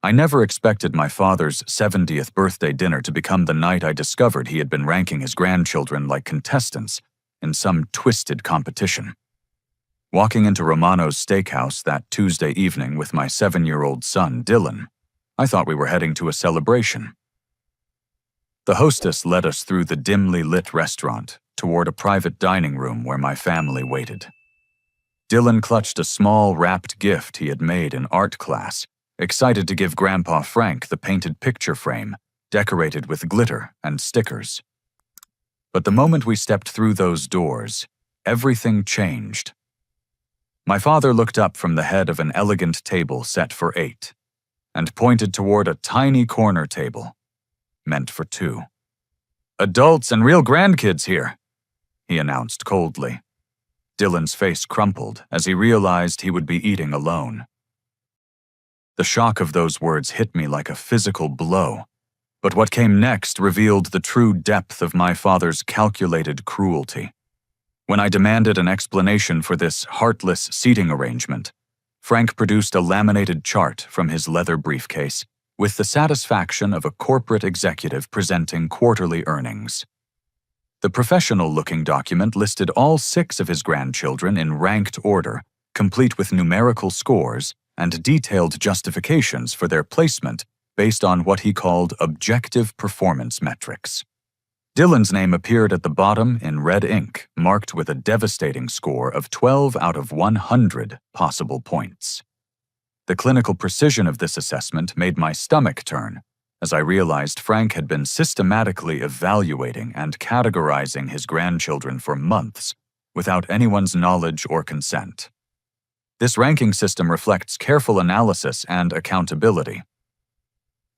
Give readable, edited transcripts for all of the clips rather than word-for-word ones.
I never expected my father's 70th birthday dinner to become the night I discovered he had been ranking his grandchildren like contestants in some twisted competition. Walking into Romano's steakhouse that Tuesday evening with my 7-year-old son, Dylan, I thought we were heading to a celebration. The hostess led us through the dimly lit restaurant toward a private dining room where my family waited. Dylan clutched a small wrapped gift he had made in art class, excited to give Grandpa Frank the painted picture frame, decorated with glitter and stickers. But the moment we stepped through those doors, everything changed. My father looked up from the head of an elegant table set for 8 and pointed toward a tiny corner table, meant for 2. "Adults and real grandkids here," he announced coldly. Dylan's face crumpled as he realized he would be eating alone. The shock of those words hit me like a physical blow, but what came next revealed the true depth of my father's calculated cruelty. When I demanded an explanation for this heartless seating arrangement, Frank produced a laminated chart from his leather briefcase with the satisfaction of a corporate executive presenting quarterly earnings. The professional-looking document listed all 6 of his grandchildren in ranked order, complete with numerical scores and detailed justifications for their placement based on what he called objective performance metrics. Dylan's name appeared at the bottom in red ink, marked with a devastating score of 12 out of 100 possible points. The clinical precision of this assessment made my stomach turn, as I realized Frank had been systematically evaluating and categorizing his grandchildren for months without anyone's knowledge or consent. This ranking system reflects careful analysis and accountability.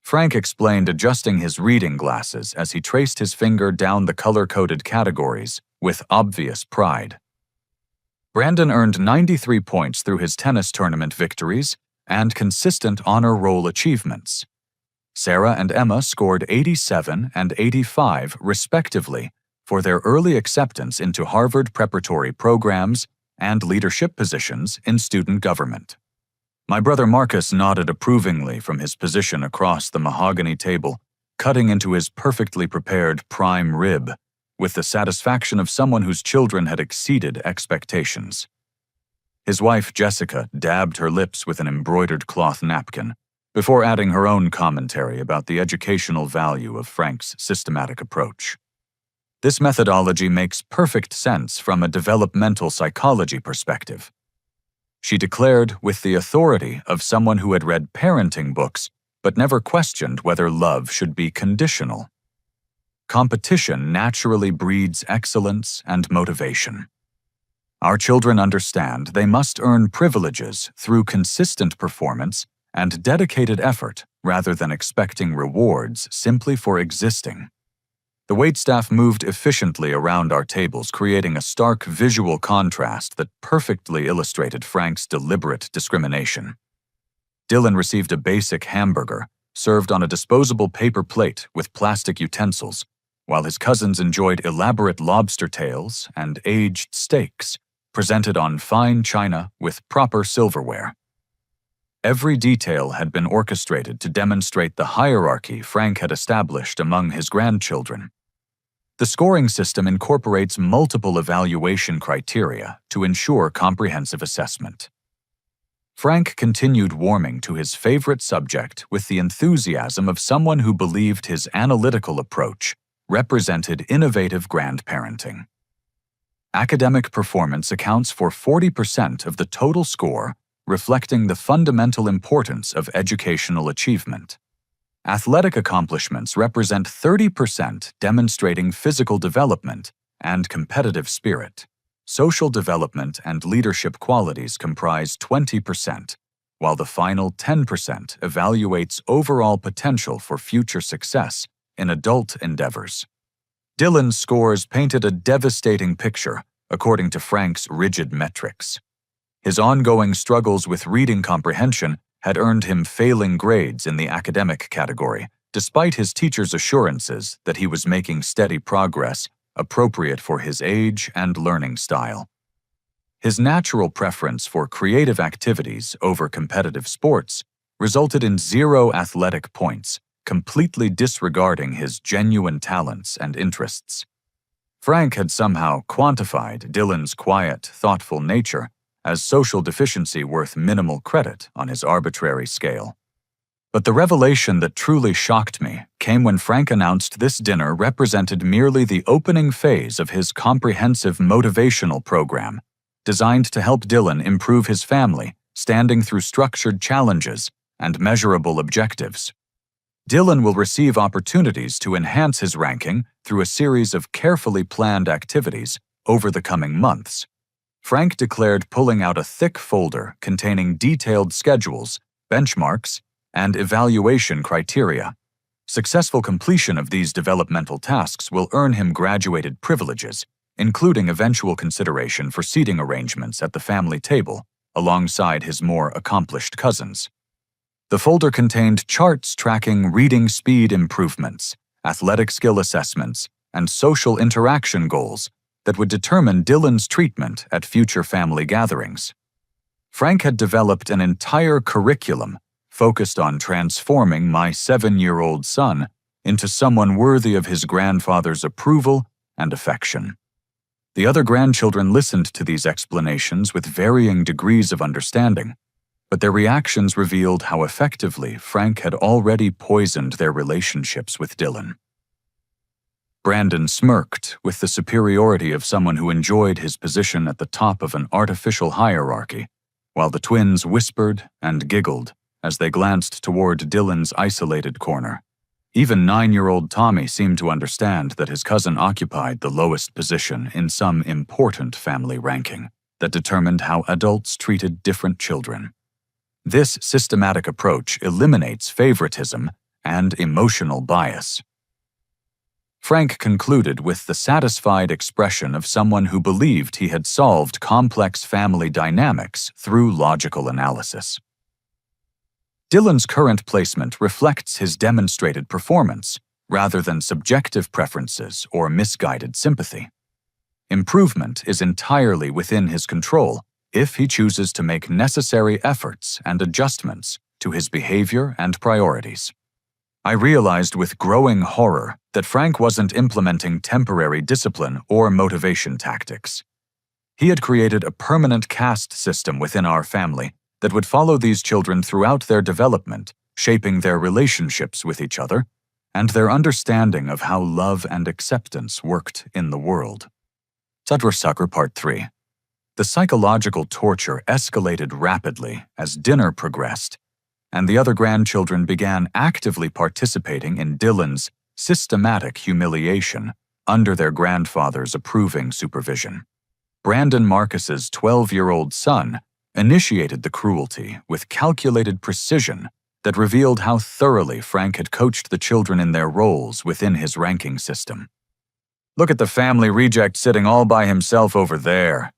Frank explained adjusting his reading glasses as he traced his finger down the color-coded categories with obvious pride. Brandon earned 93 points through his tennis tournament victories and consistent honor roll achievements. Sarah and Emma scored 87 and 85, respectively, for their early acceptance into Harvard preparatory programs and leadership positions in student government. My brother Marcus nodded approvingly from his position across the mahogany table, cutting into his perfectly prepared prime rib, with the satisfaction of someone whose children had exceeded expectations. His wife, Jessica, dabbed her lips with an embroidered cloth napkin, before adding her own commentary about the educational value of Frank's systematic approach. This methodology makes perfect sense from a developmental psychology perspective. She declared with the authority of someone who had read parenting books but never questioned whether love should be conditional. Competition naturally breeds excellence and motivation. Our children understand they must earn privileges through consistent performance and dedicated effort rather than expecting rewards simply for existing. The waitstaff moved efficiently around our tables, creating a stark visual contrast that perfectly illustrated Frank's deliberate discrimination. Dylan received a basic hamburger, served on a disposable paper plate with plastic utensils, while his cousins enjoyed elaborate lobster tails and aged steaks, presented on fine china with proper silverware. Every detail had been orchestrated to demonstrate the hierarchy Frank had established among his grandchildren. The scoring system incorporates multiple evaluation criteria to ensure comprehensive assessment. Frank continued warming to his favorite subject with the enthusiasm of someone who believed his analytical approach represented innovative grandparenting. Academic performance accounts for 40% of the total score, reflecting the fundamental importance of educational achievement. Athletic accomplishments represent 30%, demonstrating physical development and competitive spirit. Social development and leadership qualities comprise 20%, while the final 10% evaluates overall potential for future success in adult endeavors. Dylan's scores painted a devastating picture, according to Frank's rigid metrics. His ongoing struggles with reading comprehension had earned him failing grades in the academic category, despite his teacher's assurances that he was making steady progress appropriate for his age and learning style. His natural preference for creative activities over competitive sports resulted in 0 athletic points, completely disregarding his genuine talents and interests. Frank had somehow quantified Dylan's quiet, thoughtful nature as social deficiency worth minimal credit on his arbitrary scale. But the revelation that truly shocked me came when Frank announced this dinner represented merely the opening phase of his comprehensive motivational program, designed to help Dylan improve his family, standing through structured challenges and measurable objectives. Dylan will receive opportunities to enhance his ranking through a series of carefully planned activities over the coming months. Frank declared pulling out a thick folder containing detailed schedules, benchmarks, and evaluation criteria. Successful completion of these developmental tasks will earn him graduated privileges, including eventual consideration for seating arrangements at the family table, alongside his more accomplished cousins. The folder contained charts tracking reading speed improvements, athletic skill assessments, and social interaction goals that would determine Dylan's treatment at future family gatherings. Frank had developed an entire curriculum focused on transforming my 7-year-old son into someone worthy of his grandfather's approval and affection. The other grandchildren listened to these explanations with varying degrees of understanding, but their reactions revealed how effectively Frank had already poisoned their relationships with Dylan. Brandon smirked with the superiority of someone who enjoyed his position at the top of an artificial hierarchy, while the twins whispered and giggled as they glanced toward Dylan's isolated corner. Even 9-year-old Tommy seemed to understand that his cousin occupied the lowest position in some important family ranking that determined how adults treated different children. This systematic approach eliminates favoritism and emotional bias. Frank concluded with the satisfied expression of someone who believed he had solved complex family dynamics through logical analysis. Dylan's current placement reflects his demonstrated performance, rather than subjective preferences or misguided sympathy. Improvement is entirely within his control if he chooses to make necessary efforts and adjustments to his behavior and priorities. I realized with growing horror that Frank wasn't implementing temporary discipline or motivation tactics. He had created a permanent caste system within our family that would follow these children throughout their development, shaping their relationships with each other and their understanding of how love and acceptance worked in the world. Sadhur Part 3. The psychological torture escalated rapidly as dinner progressed, and the other grandchildren began actively participating in Dylan's systematic humiliation under their grandfather's approving supervision. Brandon Marcus's 12-year-old son initiated the cruelty with calculated precision that revealed how thoroughly Frank had coached the children in their roles within his ranking system. "Look at the family reject sitting all by himself over there,"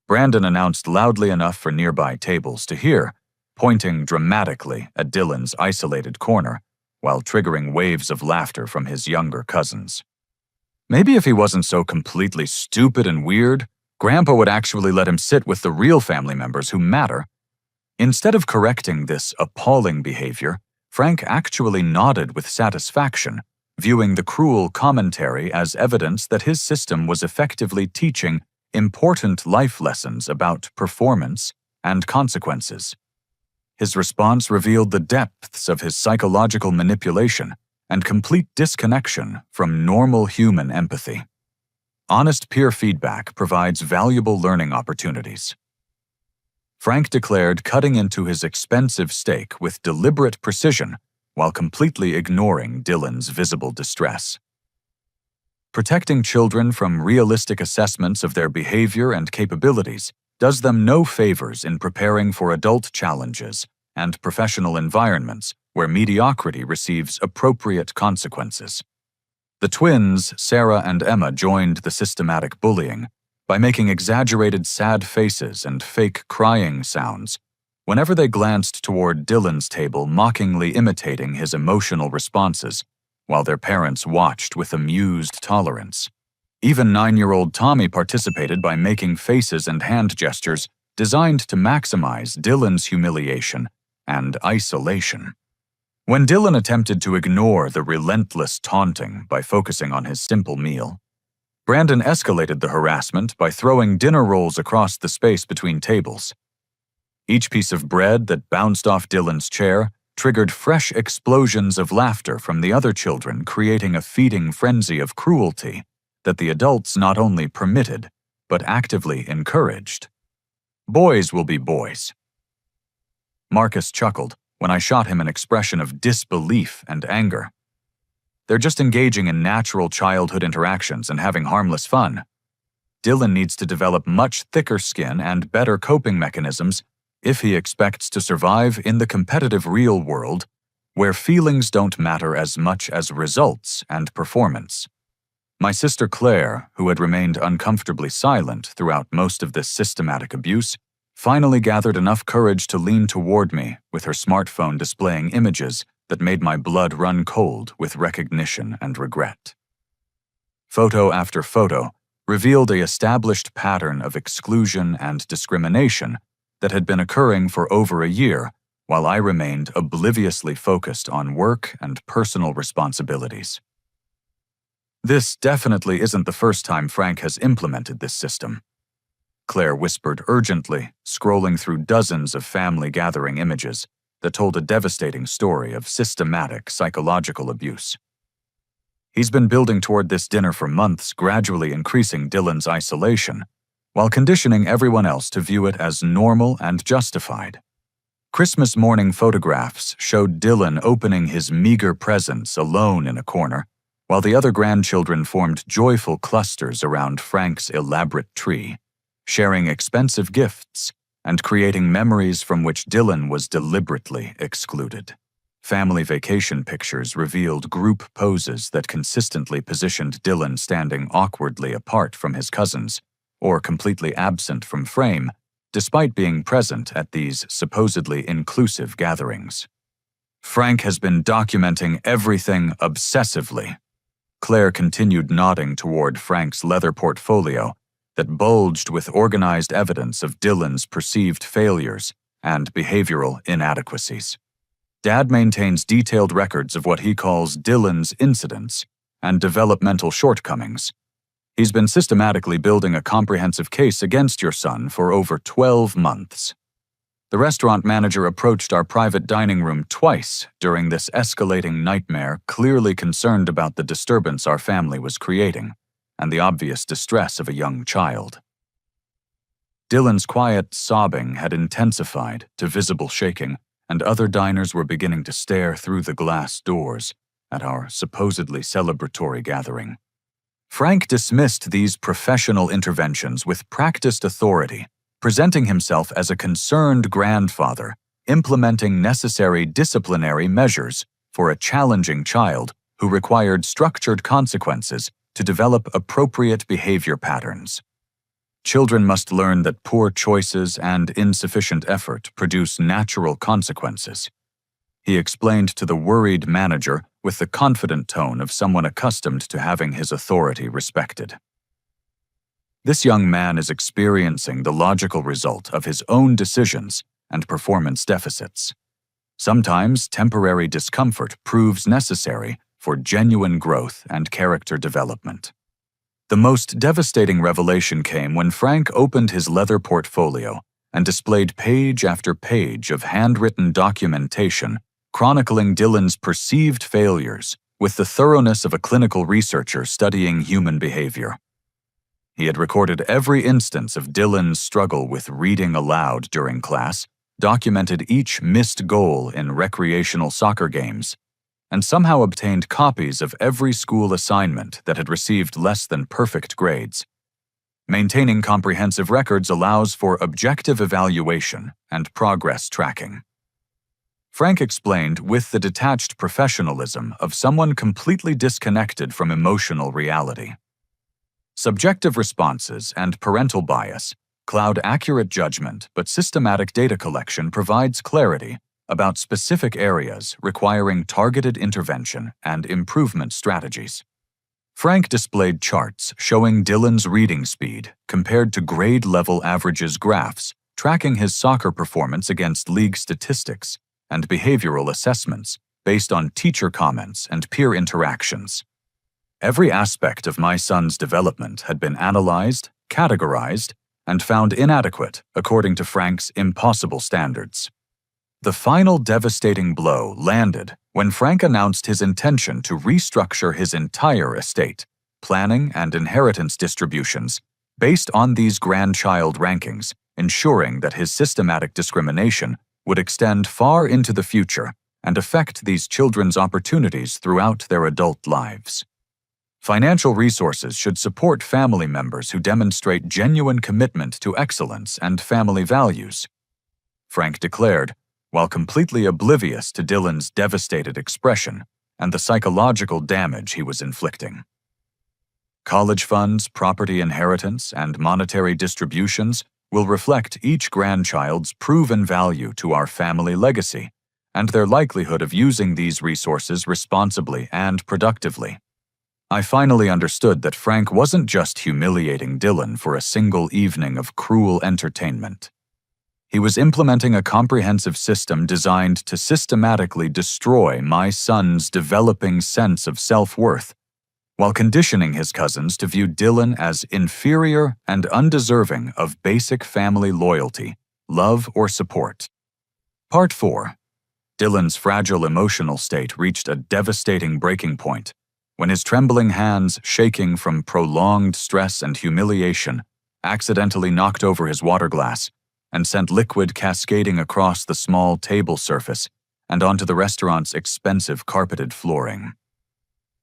Brandon announced loudly enough for nearby tables to hear, pointing dramatically at Dylan's isolated corner, while triggering waves of laughter from his younger cousins. Maybe if he wasn't so completely stupid and weird, Grandpa would actually let him sit with the real family members who matter. Instead of correcting this appalling behavior, Frank actually nodded with satisfaction, viewing the cruel commentary as evidence that his system was effectively teaching important life lessons about performance and consequences. His response revealed the depths of his psychological manipulation and complete disconnection from normal human empathy. Honest peer feedback provides valuable learning opportunities. Frank declared cutting into his expensive steak with deliberate precision while completely ignoring Dylan's visible distress. Protecting children from realistic assessments of their behavior and capabilities does them no favors in preparing for adult challenges and professional environments where mediocrity receives appropriate consequences. The twins, Sarah and Emma, joined the systematic bullying by making exaggerated sad faces and fake crying sounds whenever they glanced toward Dylan's table, mockingly imitating his emotional responses, while their parents watched with amused tolerance. Even 9-year-old Tommy participated by making faces and hand gestures designed to maximize Dylan's humiliation and isolation. When Dylan attempted to ignore the relentless taunting by focusing on his simple meal, Brandon escalated the harassment by throwing dinner rolls across the space between tables. Each piece of bread that bounced off Dylan's chair triggered fresh explosions of laughter from the other children, creating a feeding frenzy of cruelty that the adults not only permitted, but actively encouraged. Boys will be boys. Marcus chuckled when I shot him an expression of disbelief and anger. They're just engaging in natural childhood interactions and having harmless fun. Dylan needs to develop much thicker skin and better coping mechanisms if he expects to survive in the competitive real world, where feelings don't matter as much as results and performance. My sister Claire, who had remained uncomfortably silent throughout most of this systematic abuse, finally gathered enough courage to lean toward me with her smartphone displaying images that made my blood run cold with recognition and regret. Photo after photo revealed an established pattern of exclusion and discrimination that had been occurring for over a year, while I remained obliviously focused on work and personal responsibilities. This definitely isn't the first time Frank has implemented this system, Claire whispered urgently, scrolling through dozens of family gathering images that told a devastating story of systematic psychological abuse. He's been building toward this dinner for months, gradually increasing Dylan's isolation, while conditioning everyone else to view it as normal and justified. Christmas morning photographs showed Dylan opening his meager presents alone in a corner, while the other grandchildren formed joyful clusters around Frank's elaborate tree, sharing expensive gifts and creating memories from which Dylan was deliberately excluded. Family vacation pictures revealed group poses that consistently positioned Dylan standing awkwardly apart from his cousins, or completely absent from frame, despite being present at these supposedly inclusive gatherings. Frank has been documenting everything obsessively. Claire continued nodding toward Frank's leather portfolio that bulged with organized evidence of Dylan's perceived failures and behavioral inadequacies. Dad maintains detailed records of what he calls Dylan's incidents and developmental shortcomings. He's been systematically building a comprehensive case against your son for over 12 months. The restaurant manager approached our private dining room twice during this escalating nightmare, clearly concerned about the disturbance our family was creating and the obvious distress of a young child. Dylan's quiet sobbing had intensified to visible shaking, and other diners were beginning to stare through the glass doors at our supposedly celebratory gathering. Frank dismissed these professional interventions with practiced authority, presenting himself as a concerned grandfather, implementing necessary disciplinary measures for a challenging child who required structured consequences to develop appropriate behavior patterns. Children must learn that poor choices and insufficient effort produce natural consequences, he explained to the worried manager with the confident tone of someone accustomed to having his authority respected. This young man is experiencing the logical result of his own decisions and performance deficits. Sometimes temporary discomfort proves necessary for genuine growth and character development. The most devastating revelation came when Frank opened his leather portfolio and displayed page after page of handwritten documentation chronicling Dylan's perceived failures with the thoroughness of a clinical researcher studying human behavior. He had recorded every instance of Dylan's struggle with reading aloud during class, documented each missed goal in recreational soccer games, and somehow obtained copies of every school assignment that had received less than perfect grades. Maintaining comprehensive records allows for objective evaluation and progress tracking. Frank explained with the detached professionalism of someone completely disconnected from emotional reality. Subjective responses and parental bias cloud accurate judgment, but systematic data collection provides clarity about specific areas requiring targeted intervention and improvement strategies. Frank displayed charts showing Dylan's reading speed compared to grade-level averages graphs, tracking his soccer performance against league statistics, and behavioral assessments based on teacher comments and peer interactions. Every aspect of my son's development had been analyzed, categorized, and found inadequate according to Frank's impossible standards. The final devastating blow landed when Frank announced his intention to restructure his entire estate, planning and inheritance distributions based on these grandchild rankings, ensuring that his systematic discrimination would extend far into the future and affect these children's opportunities throughout their adult lives. Financial resources should support family members who demonstrate genuine commitment to excellence and family values, Frank declared, while completely oblivious to Dylan's devastated expression and the psychological damage he was inflicting. College funds, property inheritance, and monetary distributions will reflect each grandchild's proven value to our family legacy and their likelihood of using these resources responsibly and productively. I finally understood that Frank wasn't just humiliating Dylan for a single evening of cruel entertainment. He was implementing a comprehensive system designed to systematically destroy my son's developing sense of self-worth, while conditioning his cousins to view Dylan as inferior and undeserving of basic family loyalty, love, or support. Part 4. Dylan's fragile emotional state reached a devastating breaking point when his trembling hands, shaking from prolonged stress and humiliation, accidentally knocked over his water glass and sent liquid cascading across the small table surface and onto the restaurant's expensive carpeted flooring.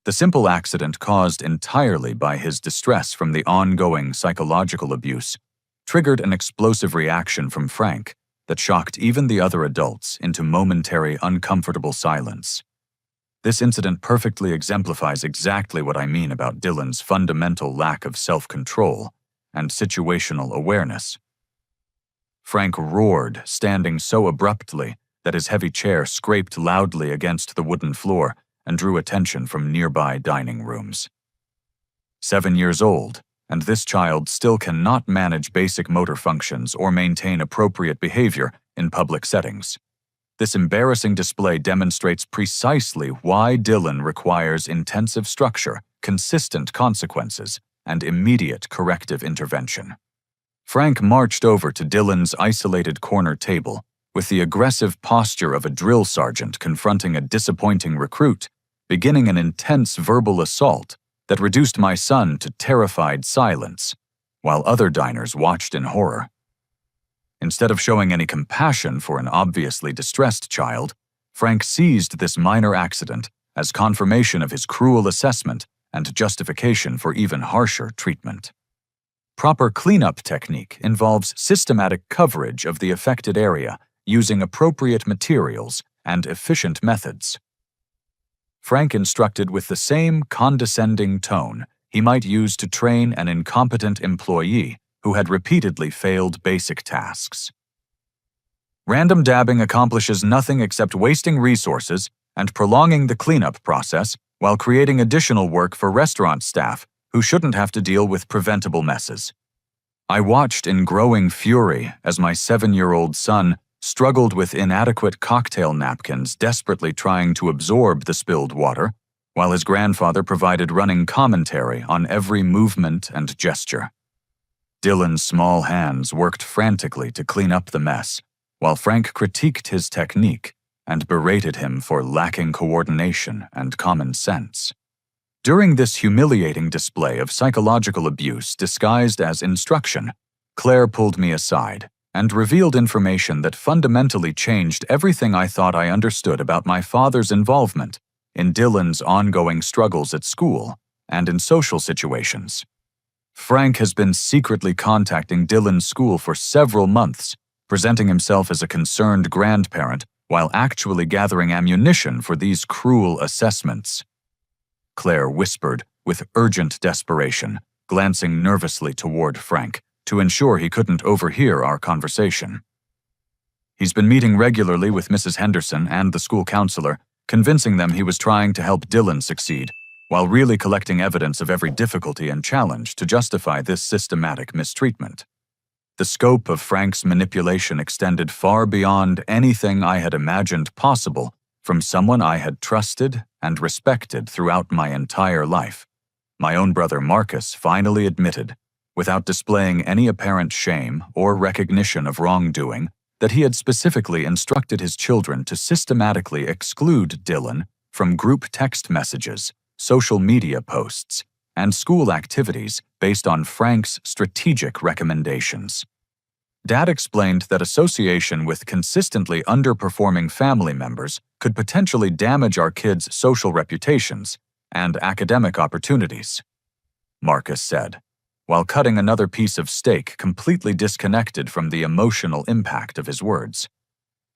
The simple accident, caused entirely by his distress from the ongoing psychological abuse, triggered an explosive reaction from Frank that shocked even the other adults into momentary uncomfortable silence. This incident perfectly exemplifies exactly what I mean about Dylan's fundamental lack of self-control and situational awareness. Frank roared, standing so abruptly that his heavy chair scraped loudly against the wooden floor and drew attention from nearby dining rooms. 7 years old, and this child still cannot manage basic motor functions or maintain appropriate behavior in public settings. This embarrassing display demonstrates precisely why Dylan requires intensive structure, consistent consequences, and immediate corrective intervention. Frank marched over to Dylan's isolated corner table with the aggressive posture of a drill sergeant confronting a disappointing recruit, beginning an intense verbal assault that reduced my son to terrified silence, while other diners watched in horror. Instead of showing any compassion for an obviously distressed child, Frank seized this minor accident as confirmation of his cruel assessment and justification for even harsher treatment. Proper cleanup technique involves systematic coverage of the affected area using appropriate materials and efficient methods. Frank instructed with the same condescending tone he might use to train an incompetent employee who had repeatedly failed basic tasks. Random dabbing accomplishes nothing except wasting resources and prolonging the cleanup process while creating additional work for restaurant staff who shouldn't have to deal with preventable messes. I watched in growing fury as my 7-year-old son struggled with inadequate cocktail napkins, desperately trying to absorb the spilled water, while his grandfather provided running commentary on every movement and gesture. Dylan's small hands worked frantically to clean up the mess, while Frank critiqued his technique and berated him for lacking coordination and common sense. During this humiliating display of psychological abuse disguised as instruction, Claire pulled me aside and revealed information that fundamentally changed everything I thought I understood about my father's involvement in Dylan's ongoing struggles at school and in social situations. Frank has been secretly contacting Dylan's school for several months, presenting himself as a concerned grandparent while actually gathering ammunition for these cruel assessments. Claire whispered with urgent desperation, glancing nervously toward Frank to ensure he couldn't overhear our conversation. He's been meeting regularly with Mrs. Henderson and the school counselor, convincing them he was trying to help Dylan succeed, while really collecting evidence of every difficulty and challenge to justify this systematic mistreatment. The scope of Frank's manipulation extended far beyond anything I had imagined possible from someone I had trusted and respected throughout my entire life. My own brother Marcus finally admitted, without displaying any apparent shame or recognition of wrongdoing, that he had specifically instructed his children to systematically exclude Dylan from group text messages, social media posts, and school activities based on Frank's strategic recommendations. Dad explained that association with consistently underperforming family members could potentially damage our kids' social reputations and academic opportunities. Marcus said, while cutting another piece of steak completely disconnected from the emotional impact of his words.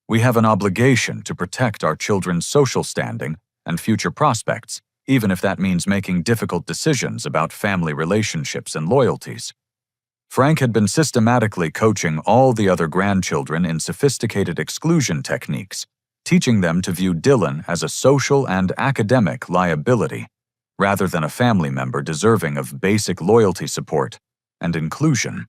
We have an obligation to protect our children's social standing and future prospects, even if that means making difficult decisions about family relationships and loyalties. Frank had been systematically coaching all the other grandchildren in sophisticated exclusion techniques, teaching them to view Dylan as a social and academic liability, rather than a family member deserving of basic loyalty support and inclusion.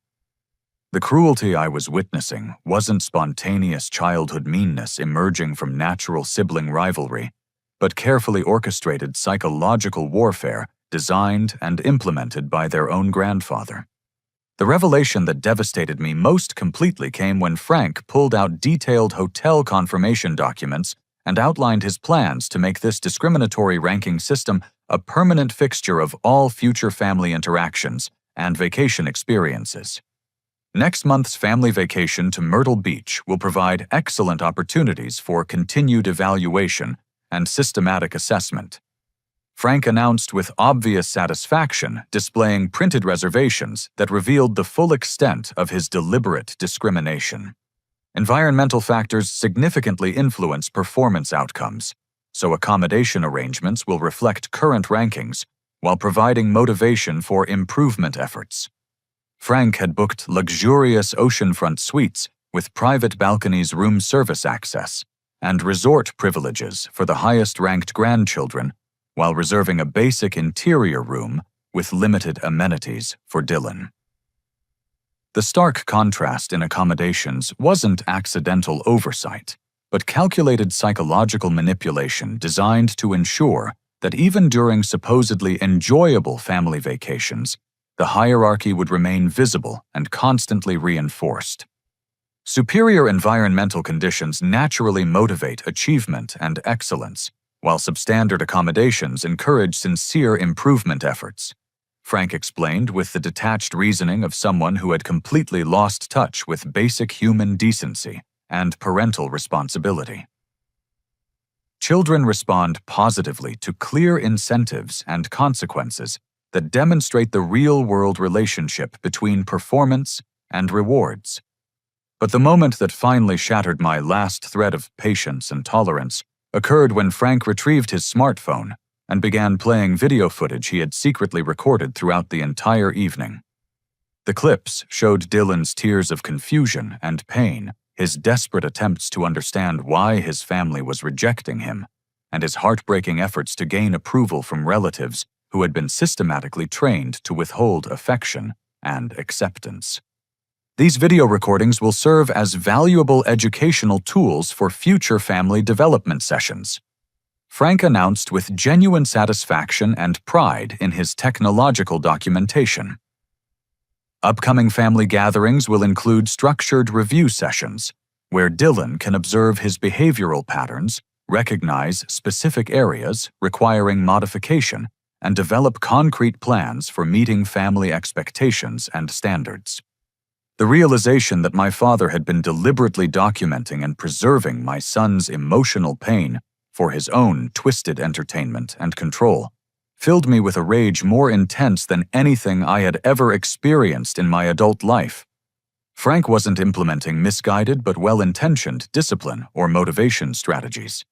The cruelty I was witnessing wasn't spontaneous childhood meanness emerging from natural sibling rivalry, but carefully orchestrated psychological warfare designed and implemented by their own grandfather. The revelation that devastated me most completely came when Frank pulled out detailed hotel confirmation documents and outlined his plans to make this discriminatory ranking system a permanent fixture of all future family interactions and vacation experiences. Next month's family vacation to Myrtle Beach will provide excellent opportunities for continued evaluation and systematic assessment. Frank announced with obvious satisfaction, displaying printed reservations that revealed the full extent of his deliberate discrimination. Environmental factors significantly influence performance outcomes, so accommodation arrangements will reflect current rankings while providing motivation for improvement efforts. Frank had booked luxurious oceanfront suites with private balconies, room service access, and resort privileges for the highest-ranked grandchildren, while reserving a basic interior room with limited amenities for Dylan. The stark contrast in accommodations wasn't accidental oversight, but calculated psychological manipulation designed to ensure that even during supposedly enjoyable family vacations, the hierarchy would remain visible and constantly reinforced. Superior environmental conditions naturally motivate achievement and excellence, while substandard accommodations encourage sincere improvement efforts, Frank explained with the detached reasoning of someone who had completely lost touch with basic human decency and parental responsibility. Children respond positively to clear incentives and consequences that demonstrate the real-world relationship between performance and rewards. But the moment that finally shattered my last thread of patience and tolerance occurred when Frank retrieved his smartphone and began playing video footage he had secretly recorded throughout the entire evening. The clips showed Dylan's tears of confusion and pain, his desperate attempts to understand why his family was rejecting him, and his heartbreaking efforts to gain approval from relatives who had been systematically trained to withhold affection and acceptance. These video recordings will serve as valuable educational tools for future family development sessions. Frank announced with genuine satisfaction and pride in his technological documentation. Upcoming family gatherings will include structured review sessions, where Dylan can observe his behavioral patterns, recognize specific areas requiring modification, and develop concrete plans for meeting family expectations and standards. The realization that my father had been deliberately documenting and preserving my son's emotional pain for his own twisted entertainment and control filled me with a rage more intense than anything I had ever experienced in my adult life. Frank wasn't implementing misguided but well-intentioned discipline or motivation strategies.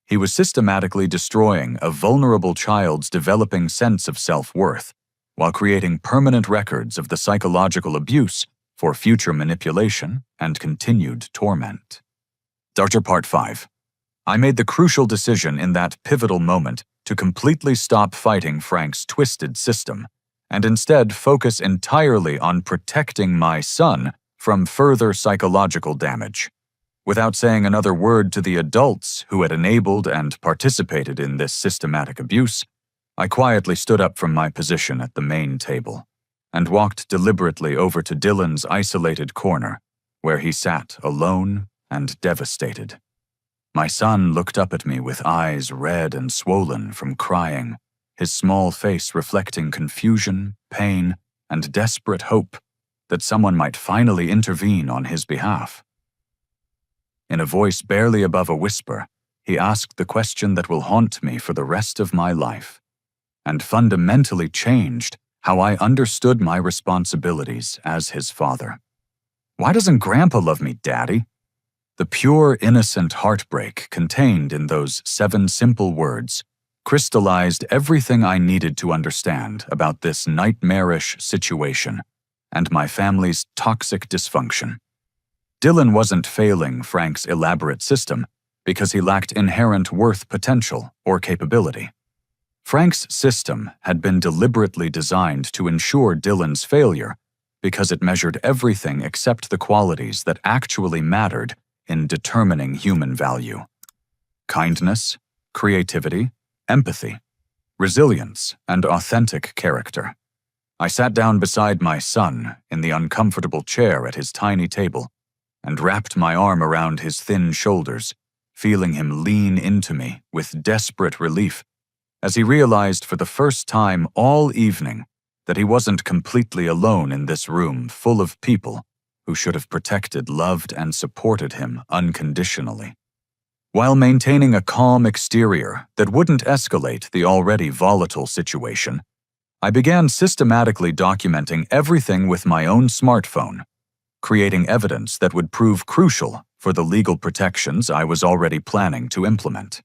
He was systematically destroying a vulnerable child's developing sense of self-worth, while creating permanent records of the psychological abuse for future manipulation and continued torment. Dr. Part 5. I made the crucial decision in that pivotal moment to completely stop fighting Frank's twisted system and instead focus entirely on protecting my son from further psychological damage. Without saying another word to the adults who had enabled and participated in this systematic abuse, I quietly stood up from my position at the main table and walked deliberately over to Dylan's isolated corner, where he sat alone and devastated. My son looked up at me with eyes red and swollen from crying, his small face reflecting confusion, pain, and desperate hope that someone might finally intervene on his behalf. In a voice barely above a whisper, he asked the question that will haunt me for the rest of my life, and fundamentally changed how I understood my responsibilities as his father. "Why doesn't Grandpa love me, Daddy?" The pure, innocent heartbreak contained in those 7 simple words crystallized everything I needed to understand about this nightmarish situation and my family's toxic dysfunction. Dylan wasn't failing Frank's elaborate system because he lacked inherent worth potential or capability. Frank's system had been deliberately designed to ensure Dylan's failure because it measured everything except the qualities that actually mattered in determining human value: kindness, creativity, empathy, resilience, and authentic character. I sat down beside my son in the uncomfortable chair at his tiny table and wrapped my arm around his thin shoulders, feeling him lean into me with desperate relief as he realized for the first time all evening that he wasn't completely alone in this room full of people who should have protected, loved, and supported him unconditionally. While maintaining a calm exterior that wouldn't escalate the already volatile situation, I began systematically documenting everything with my own smartphone, creating evidence that would prove crucial for the legal protections I was already planning to implement.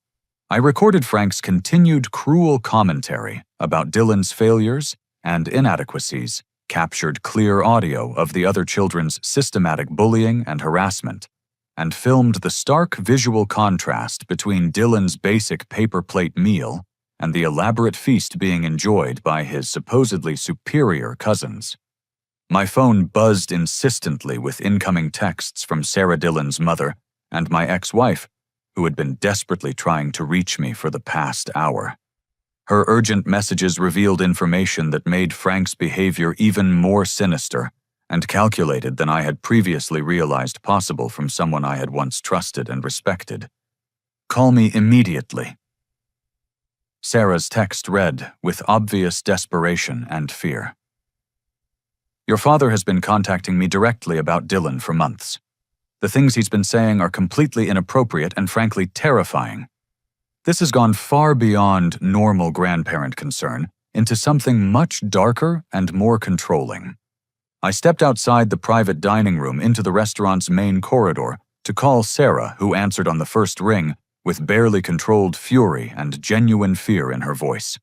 I recorded Frank's continued cruel commentary about Dylan's failures and inadequacies, captured clear audio of the other children's systematic bullying and harassment, and filmed the stark visual contrast between Dylan's basic paper plate meal and the elaborate feast being enjoyed by his supposedly superior cousins. My phone buzzed insistently with incoming texts from Sarah Dylan's mother and my ex-wife, who had been desperately trying to reach me for the past hour. Her urgent messages revealed information that made Frank's behavior even more sinister and calculated than I had previously realized possible from someone I had once trusted and respected. "Call me immediately." Sarah's text read with obvious desperation and fear. "Your father has been contacting me directly about Dylan for months. The things he's been saying are completely inappropriate and frankly terrifying. This has gone far beyond normal grandparent concern into something much darker and more controlling. I stepped outside the private dining room into the restaurant's main corridor to call Sarah, who answered on the first ring with barely controlled fury and genuine fear in her voice.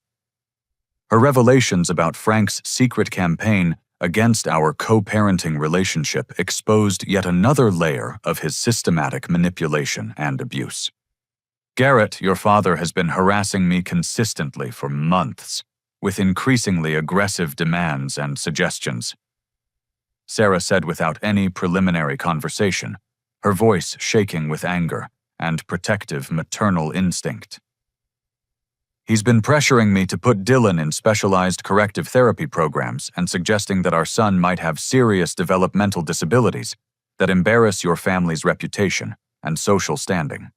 Her revelations about Frank's secret campaign against our co-parenting relationship exposed yet another layer of his systematic manipulation and abuse. "Garrett, your father, has been harassing me consistently for months, with increasingly aggressive demands and suggestions," Sarah said without any preliminary conversation, her voice shaking with anger and protective maternal instinct. "He's been pressuring me to put Dylan in specialized corrective therapy programs and suggesting that our son might have serious developmental disabilities that embarrass your family's reputation and social standing."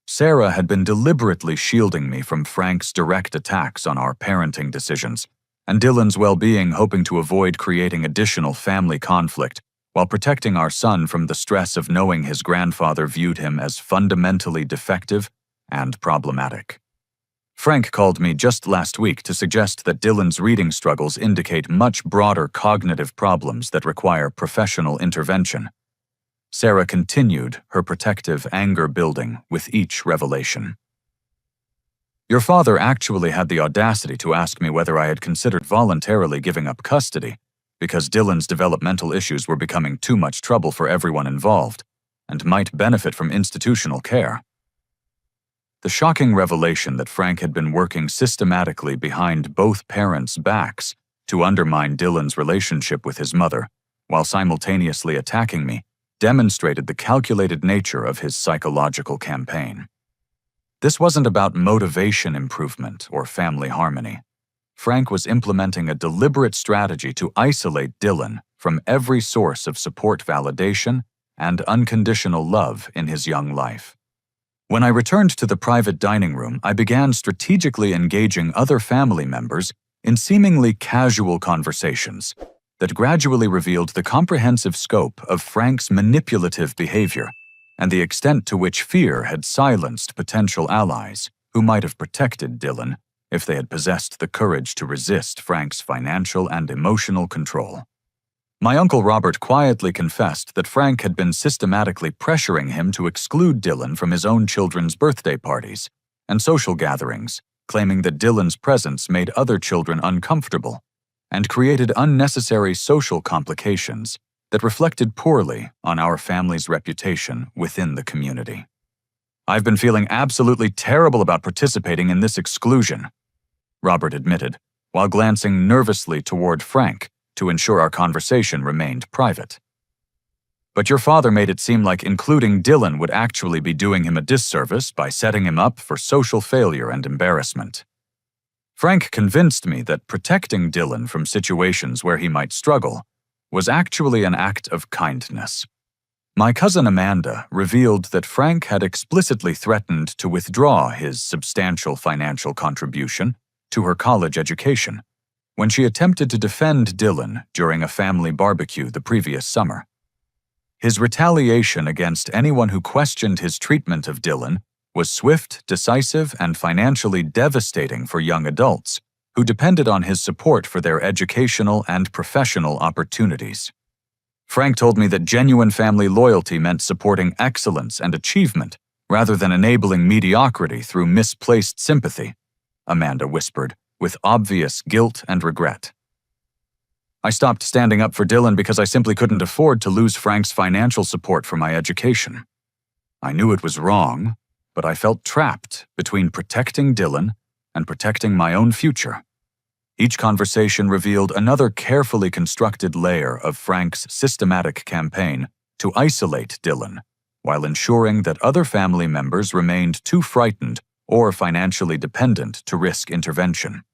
Sarah had been deliberately shielding me from Frank's direct attacks on our parenting decisions and Dylan's well-being, hoping to avoid creating additional family conflict while protecting our son from the stress of knowing his grandfather viewed him as fundamentally defective and problematic. Frank called me just last week to suggest that Dylan's reading struggles indicate much broader cognitive problems that require professional intervention. Sarah continued, her protective anger building with each revelation. "Your father actually had the audacity to ask me whether I had considered voluntarily giving up custody because Dylan's developmental issues were becoming too much trouble for everyone involved and might benefit from institutional care." The shocking revelation that Frank had been working systematically behind both parents' backs to undermine Dylan's relationship with his mother while simultaneously attacking me, demonstrated the calculated nature of his psychological campaign. This wasn't about motivation improvement or family harmony. Frank was implementing a deliberate strategy to isolate Dylan from every source of support, validation, and unconditional love in his young life. When I returned to the private dining room, I began strategically engaging other family members in seemingly casual conversations that gradually revealed the comprehensive scope of Frank's manipulative behavior and the extent to which fear had silenced potential allies who might have protected Dylan if they had possessed the courage to resist Frank's financial and emotional control. My Uncle Robert quietly confessed that Frank had been systematically pressuring him to exclude Dylan from his own children's birthday parties and social gatherings, claiming that Dylan's presence made other children uncomfortable and created unnecessary social complications that reflected poorly on our family's reputation within the community. "I've been feeling absolutely terrible about participating in this exclusion," Robert admitted, while glancing nervously toward Frank to ensure our conversation remained private. "But your father made it seem like including Dylan would actually be doing him a disservice by setting him up for social failure and embarrassment." Frank convinced me that protecting Dylan from situations where he might struggle was actually an act of kindness. My cousin Amanda revealed that Frank had explicitly threatened to withdraw his substantial financial contribution to her college education when she attempted to defend Dylan during a family barbecue the previous summer. His retaliation against anyone who questioned his treatment of Dylan was swift, decisive, and financially devastating for young adults who depended on his support for their educational and professional opportunities. Frank told me that genuine family loyalty meant supporting excellence and achievement rather than enabling mediocrity through misplaced sympathy, Amanda whispered, with obvious guilt and regret. "I stopped standing up for Dylan because I simply couldn't afford to lose Frank's financial support for my education. I knew it was wrong, but I felt trapped between protecting Dylan and protecting my own future." Each conversation revealed another carefully constructed layer of Frank's systematic campaign to isolate Dylan, while ensuring that other family members remained too frightened or financially dependent to risk intervention.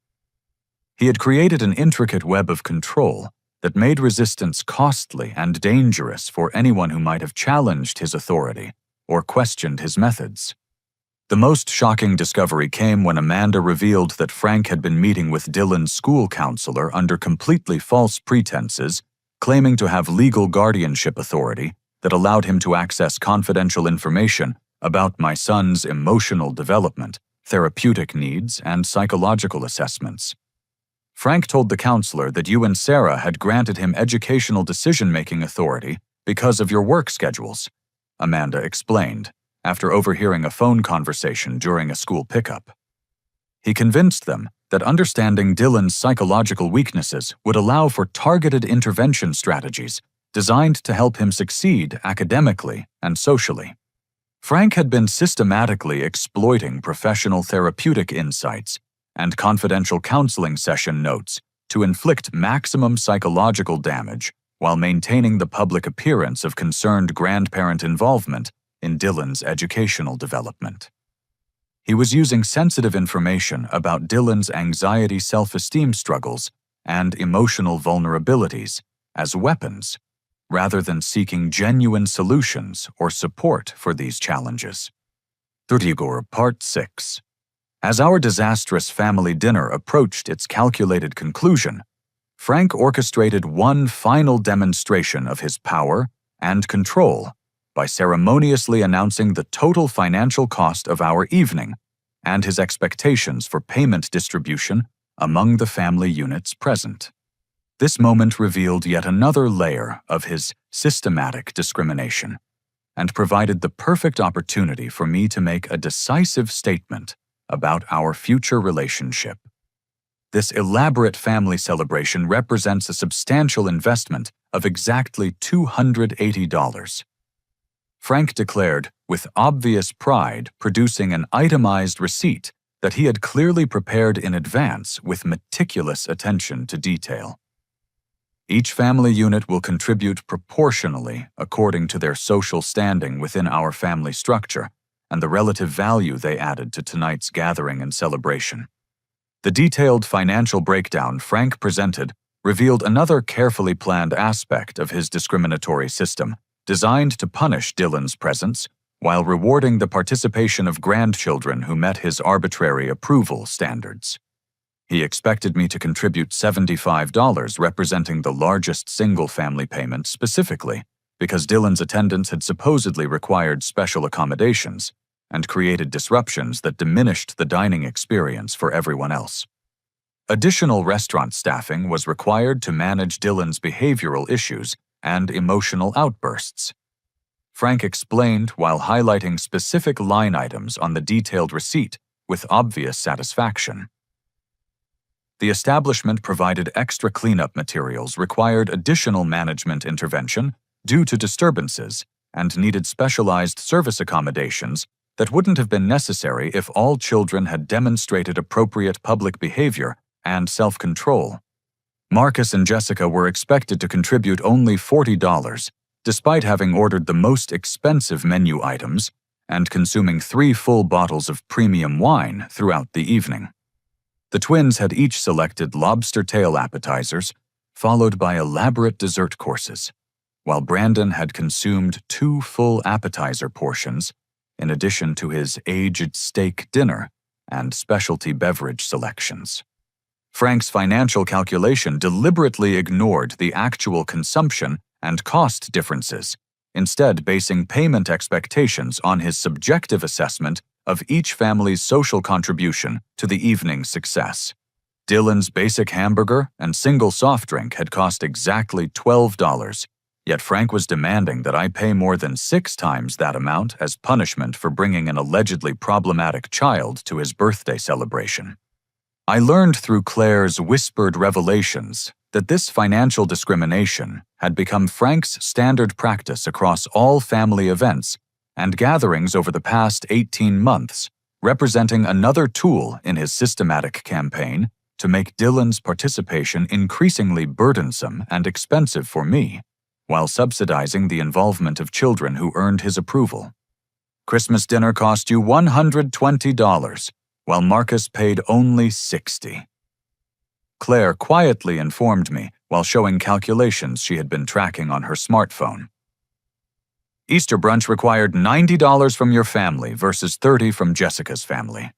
He had created an intricate web of control that made resistance costly and dangerous for anyone who might have challenged his authority or questioned his methods. The most shocking discovery came when Amanda revealed that Frank had been meeting with Dylan's school counselor under completely false pretenses, claiming to have legal guardianship authority that allowed him to access confidential information about my son's emotional development, therapeutic needs, and psychological assessments. Frank told the counselor that you and Sarah had granted him educational decision-making authority because of your work schedules, Amanda explained, after overhearing a phone conversation during a school pickup. He convinced them that understanding Dylan's psychological weaknesses would allow for targeted intervention strategies designed to help him succeed academically and socially. Frank had been systematically exploiting professional therapeutic insights and confidential counseling session notes to inflict maximum psychological damage while maintaining the public appearance of concerned grandparent involvement in Dylan's educational development. He was using sensitive information about Dylan's anxiety, self-esteem struggles, and emotional vulnerabilities as weapons, rather than seeking genuine solutions or support for these challenges. Part 6. As our disastrous family dinner approached its calculated conclusion, Frank orchestrated one final demonstration of his power and control by ceremoniously announcing the total financial cost of our evening and his expectations for payment distribution among the family units present. This moment revealed yet another layer of his systematic discrimination and provided the perfect opportunity for me to make a decisive statement about our future relationship. This elaborate family celebration represents a substantial investment of exactly $280. Frank declared, with obvious pride, producing an itemized receipt that he had clearly prepared in advance with meticulous attention to detail. Each family unit will contribute proportionally according to their social standing within our family structure and the relative value they added to tonight's gathering and celebration. The detailed financial breakdown Frank presented revealed another carefully planned aspect of his discriminatory system, designed to punish Dylan's presence while rewarding the participation of grandchildren who met his arbitrary approval standards. He expected me to contribute $75, representing the largest single-family payment specifically, because Dylan's attendance had supposedly required special accommodations and created disruptions that diminished the dining experience for everyone else. Additional restaurant staffing was required to manage Dylan's behavioral issues and emotional outbursts. Frank explained while highlighting specific line items on the detailed receipt with obvious satisfaction. The establishment provided extra cleanup materials, required additional management intervention due to disturbances, and needed specialized service accommodations that wouldn't have been necessary if all children had demonstrated appropriate public behavior and self-control. Marcus and Jessica were expected to contribute only $40, despite having ordered the most expensive menu items and consuming 3 full bottles of premium wine throughout the evening. The twins had each selected lobster tail appetizers, followed by elaborate dessert courses, while Brandon had consumed 2 full appetizer portions, in addition to his aged steak dinner and specialty beverage selections. Frank's financial calculation deliberately ignored the actual consumption and cost differences, instead basing payment expectations on his subjective assessment of each family's social contribution to the evening's success. Dylan's basic hamburger and single soft drink had cost exactly $12, yet Frank was demanding that I pay more than 6 times that amount as punishment for bringing an allegedly problematic child to his birthday celebration. I learned through Claire's whispered revelations that this financial discrimination had become Frank's standard practice across all family events and gatherings over the past 18 months, representing another tool in his systematic campaign to make Dylan's participation increasingly burdensome and expensive for me, while subsidizing the involvement of children who earned his approval. Christmas dinner cost you $120, while Marcus paid only $60. Claire quietly informed me while showing calculations she had been tracking on her smartphone. Easter brunch required $90 from your family versus $30 from Jessica's family.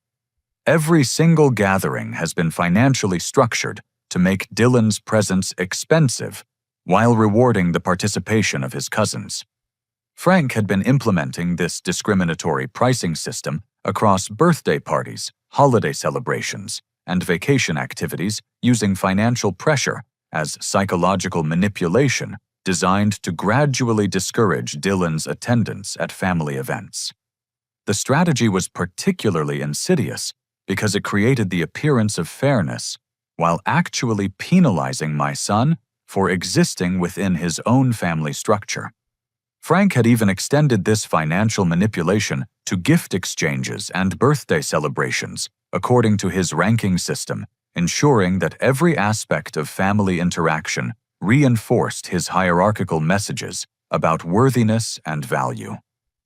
Every single gathering has been financially structured to make Dylan's presence expensive while rewarding the participation of his cousins. Frank had been implementing this discriminatory pricing system across birthday parties, holiday celebrations, and vacation activities using financial pressure as psychological manipulation designed to gradually discourage Dylan's attendance at family events. The strategy was particularly insidious because it created the appearance of fairness while actually penalizing my son for existing within his own family structure. Frank had even extended this financial manipulation to gift exchanges and birthday celebrations, according to his ranking system, ensuring that every aspect of family interaction reinforced his hierarchical messages about worthiness and value.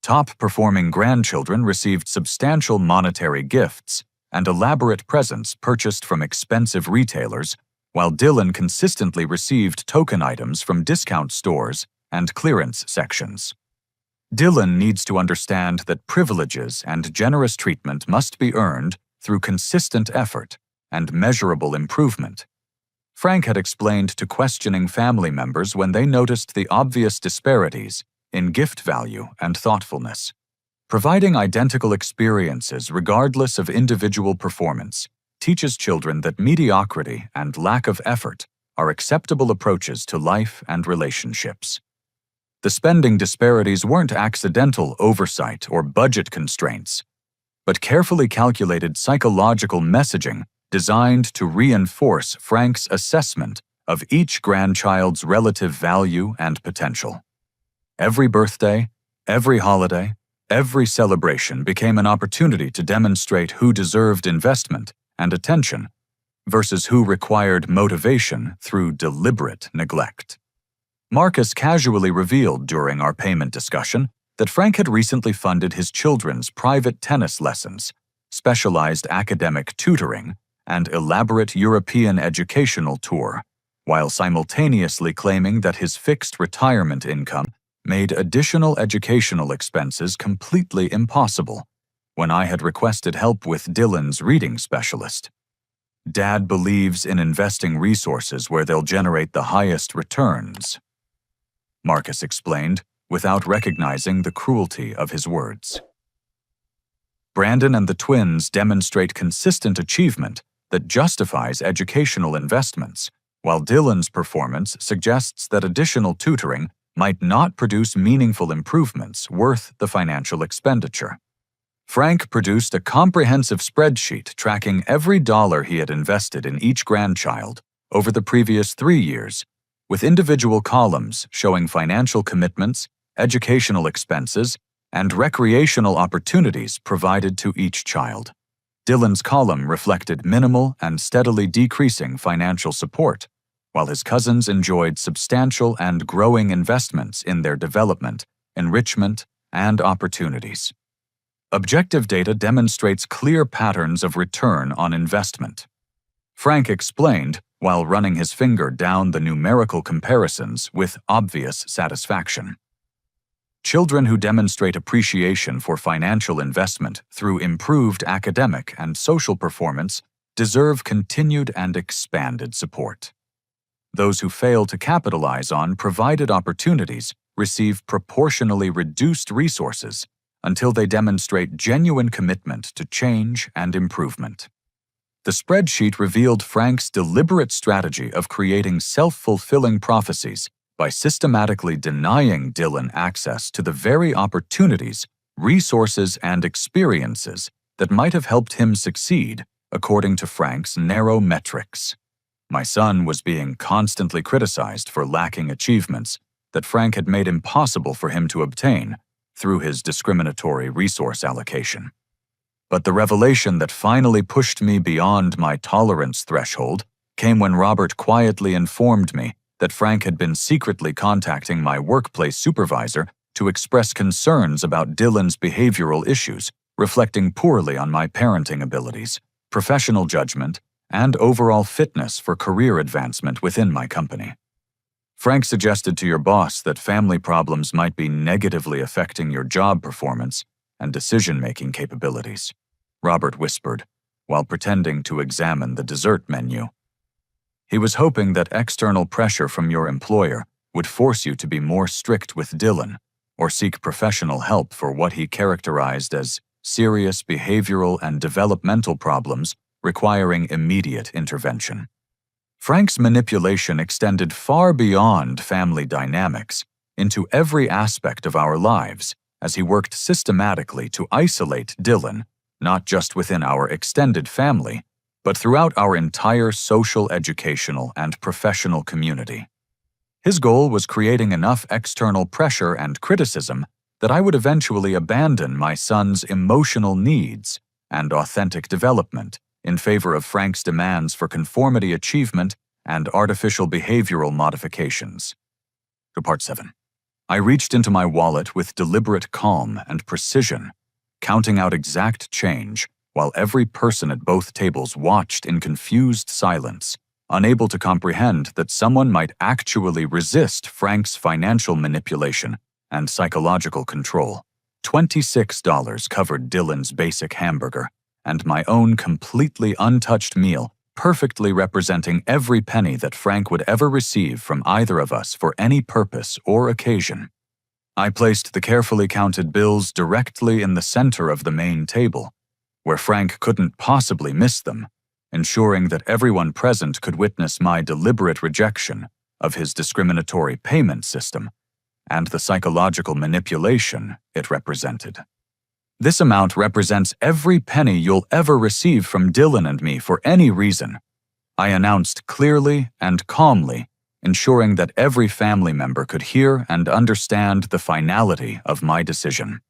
Top-performing grandchildren received substantial monetary gifts and elaborate presents purchased from expensive retailers, while Dylan consistently received token items from discount stores and clearance sections. Dylan needs to understand that privileges and generous treatment must be earned through consistent effort and measurable improvement. Frank had explained to questioning family members when they noticed the obvious disparities in gift value and thoughtfulness. Providing identical experiences regardless of individual performance teaches children that mediocrity and lack of effort are acceptable approaches to life and relationships. The spending disparities weren't accidental oversight or budget constraints, but carefully calculated psychological messaging designed to reinforce Frank's assessment of each grandchild's relative value and potential. Every birthday, every holiday, every celebration became an opportunity to demonstrate who deserved investment and attention versus who required motivation through deliberate neglect. Marcus casually revealed during our payment discussion that Frank had recently funded his children's private tennis lessons, specialized academic tutoring, and elaborate European educational tour, while simultaneously claiming that his fixed retirement income made additional educational expenses completely impossible when I had requested help with Dylan's reading specialist. Dad believes in investing resources where they'll generate the highest returns, Marcus explained, without recognizing the cruelty of his words. Brandon and the twins demonstrate consistent achievement that justifies educational investments, while Dylan's performance suggests that additional tutoring might not produce meaningful improvements worth the financial expenditure. Frank produced a comprehensive spreadsheet tracking every dollar he had invested in each grandchild over the previous 3 years, with individual columns showing financial commitments, educational expenses, and recreational opportunities provided to each child. Dylan's column reflected minimal and steadily decreasing financial support, while his cousins enjoyed substantial and growing investments in their development, enrichment, and opportunities. Objective data demonstrates clear patterns of return on investment. Frank explained, while running his finger down the numerical comparisons with obvious satisfaction. Children who demonstrate appreciation for financial investment through improved academic and social performance deserve continued and expanded support. Those who fail to capitalize on provided opportunities receive proportionally reduced resources until they demonstrate genuine commitment to change and improvement. The spreadsheet revealed Frank's deliberate strategy of creating self-fulfilling prophecies by systematically denying Dylan access to the very opportunities, resources, and experiences that might have helped him succeed according to Frank's narrow metrics. My son was being constantly criticized for lacking achievements that Frank had made impossible for him to obtain through his discriminatory resource allocation. But the revelation that finally pushed me beyond my tolerance threshold came when Robert quietly informed me that Frank had been secretly contacting my workplace supervisor to express concerns about Dylan's behavioral issues, reflecting poorly on my parenting abilities, professional judgment, and overall fitness for career advancement within my company. Frank suggested to your boss that family problems might be negatively affecting your job performance and decision-making capabilities, Robert whispered, while pretending to examine the dessert menu. He was hoping that external pressure from your employer would force you to be more strict with Dylan or seek professional help for what he characterized as serious behavioral and developmental problems requiring immediate intervention. Frank's manipulation extended far beyond family dynamics into every aspect of our lives as he worked systematically to isolate Dylan, not just within our extended family, but throughout our entire social, educational, and professional community. His goal was creating enough external pressure and criticism that I would eventually abandon my son's emotional needs and authentic development in favor of Frank's demands for conformity achievement and artificial behavioral modifications. To Part 7. I reached into my wallet with deliberate calm and precision, counting out exact change while every person at both tables watched in confused silence, unable to comprehend that someone might actually resist Frank's financial manipulation and psychological control. $26 covered Dylan's basic hamburger, and my own completely untouched meal, perfectly representing every penny that Frank would ever receive from either of us for any purpose or occasion. I placed the carefully counted bills directly in the center of the main table, where Frank couldn't possibly miss them, ensuring that everyone present could witness my deliberate rejection of his discriminatory payment system and the psychological manipulation it represented. This amount represents every penny you'll ever receive from Dylan and me for any reason, I announced clearly and calmly, ensuring that every family member could hear and understand the finality of my decision.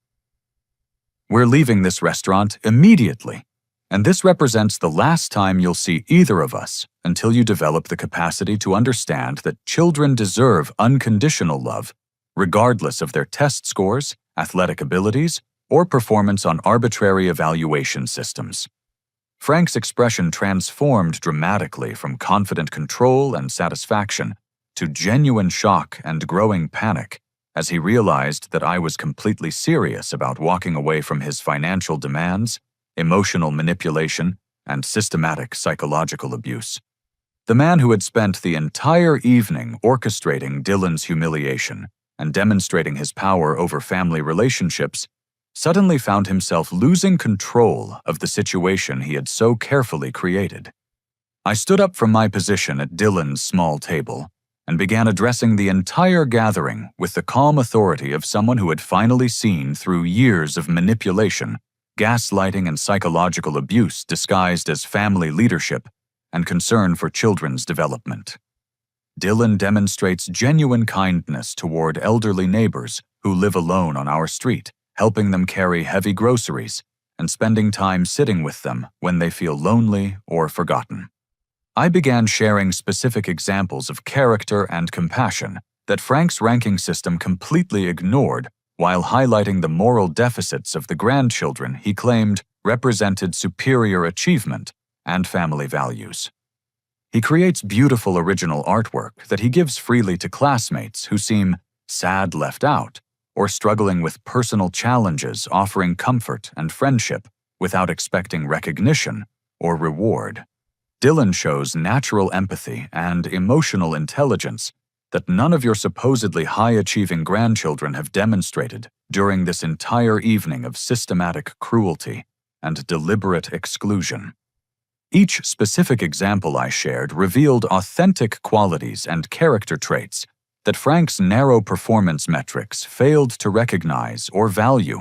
We're leaving this restaurant immediately, And this represents the last time you'll see either of us until you develop the capacity to understand that children deserve unconditional love, regardless of their test scores, athletic abilities, or performance on arbitrary evaluation systems. Frank's expression transformed dramatically from confident control and satisfaction to genuine shock and growing panic as he realized that I was completely serious about walking away from his financial demands, emotional manipulation, and systematic psychological abuse. The man who had spent the entire evening orchestrating Dylan's humiliation and demonstrating his power over family relationships suddenly found himself losing control of the situation he had so carefully created. I stood up from my position at Dylan's small table and began addressing the entire gathering with the calm authority of someone who had finally seen through years of manipulation, gaslighting, and psychological abuse disguised as family leadership and concern for children's development. Dylan demonstrates genuine kindness toward elderly neighbors who live alone on our street, helping them carry heavy groceries and spending time sitting with them when they feel lonely or forgotten. I began sharing specific examples of character and compassion that Frank's ranking system completely ignored, while highlighting the moral deficits of the grandchildren he claimed represented superior achievement and family values. He creates beautiful original artwork that he gives freely to classmates who seem sad left out or struggling with personal challenges, offering comfort and friendship without expecting recognition or reward. Dylan shows natural empathy and emotional intelligence that none of your supposedly high-achieving grandchildren have demonstrated during this entire evening of systematic cruelty and deliberate exclusion. Each specific example I shared revealed authentic qualities and character traits that Frank's narrow performance metrics failed to recognize or value,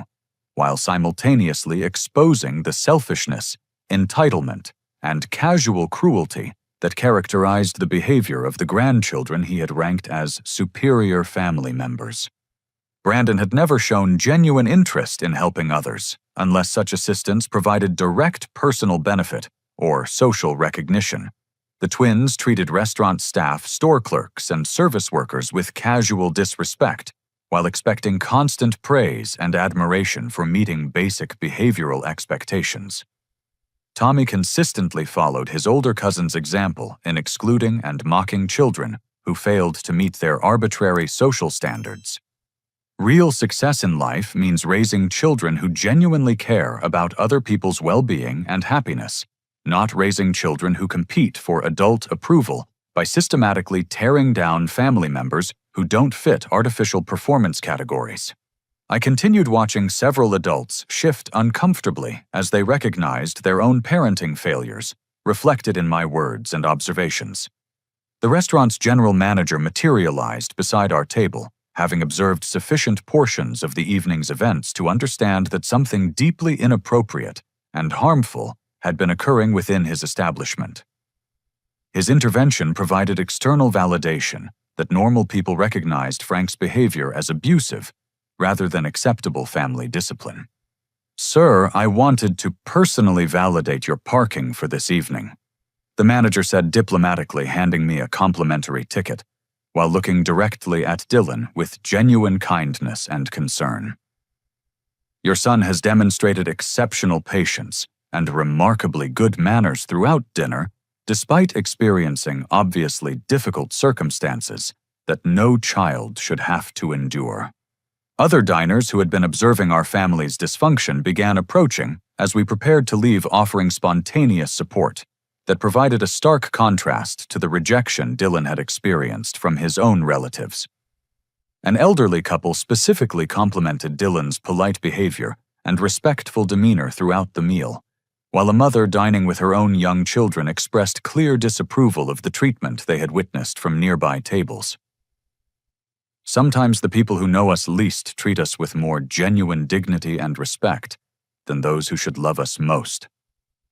while simultaneously exposing the selfishness, entitlement, and casual cruelty that characterized the behavior of the grandchildren he had ranked as superior family members. Brandon had never shown genuine interest in helping others, unless such assistance provided direct personal benefit or social recognition. The twins treated restaurant staff, store clerks, and service workers with casual disrespect, while expecting constant praise and admiration for meeting basic behavioral expectations. Tommy consistently followed his older cousin's example in excluding and mocking children who failed to meet their arbitrary social standards. Real success in life means raising children who genuinely care about other people's well-being and happiness, not raising children who compete for adult approval by systematically tearing down family members who don't fit artificial performance categories. I continued watching several adults shift uncomfortably as they recognized their own parenting failures, reflected in my words and observations. The restaurant's general manager materialized beside our table, having observed sufficient portions of the evening's events to understand that something deeply inappropriate and harmful had been occurring within his establishment. His intervention provided external validation that normal people recognized Frank's behavior as abusive rather than acceptable family discipline. "Sir, I wanted to personally validate your parking for this evening," the manager said diplomatically, handing me a complimentary ticket, while looking directly at Dylan with genuine kindness and concern. "Your son has demonstrated exceptional patience and remarkably good manners throughout dinner, despite experiencing obviously difficult circumstances that no child should have to endure." Other diners who had been observing our family's dysfunction began approaching as we prepared to leave, offering spontaneous support that provided a stark contrast to the rejection Dylan had experienced from his own relatives. An elderly couple specifically complimented Dylan's polite behavior and respectful demeanor throughout the meal, while a mother dining with her own young children expressed clear disapproval of the treatment they had witnessed from nearby tables. "Sometimes the people who know us least treat us with more genuine dignity and respect than those who should love us most,"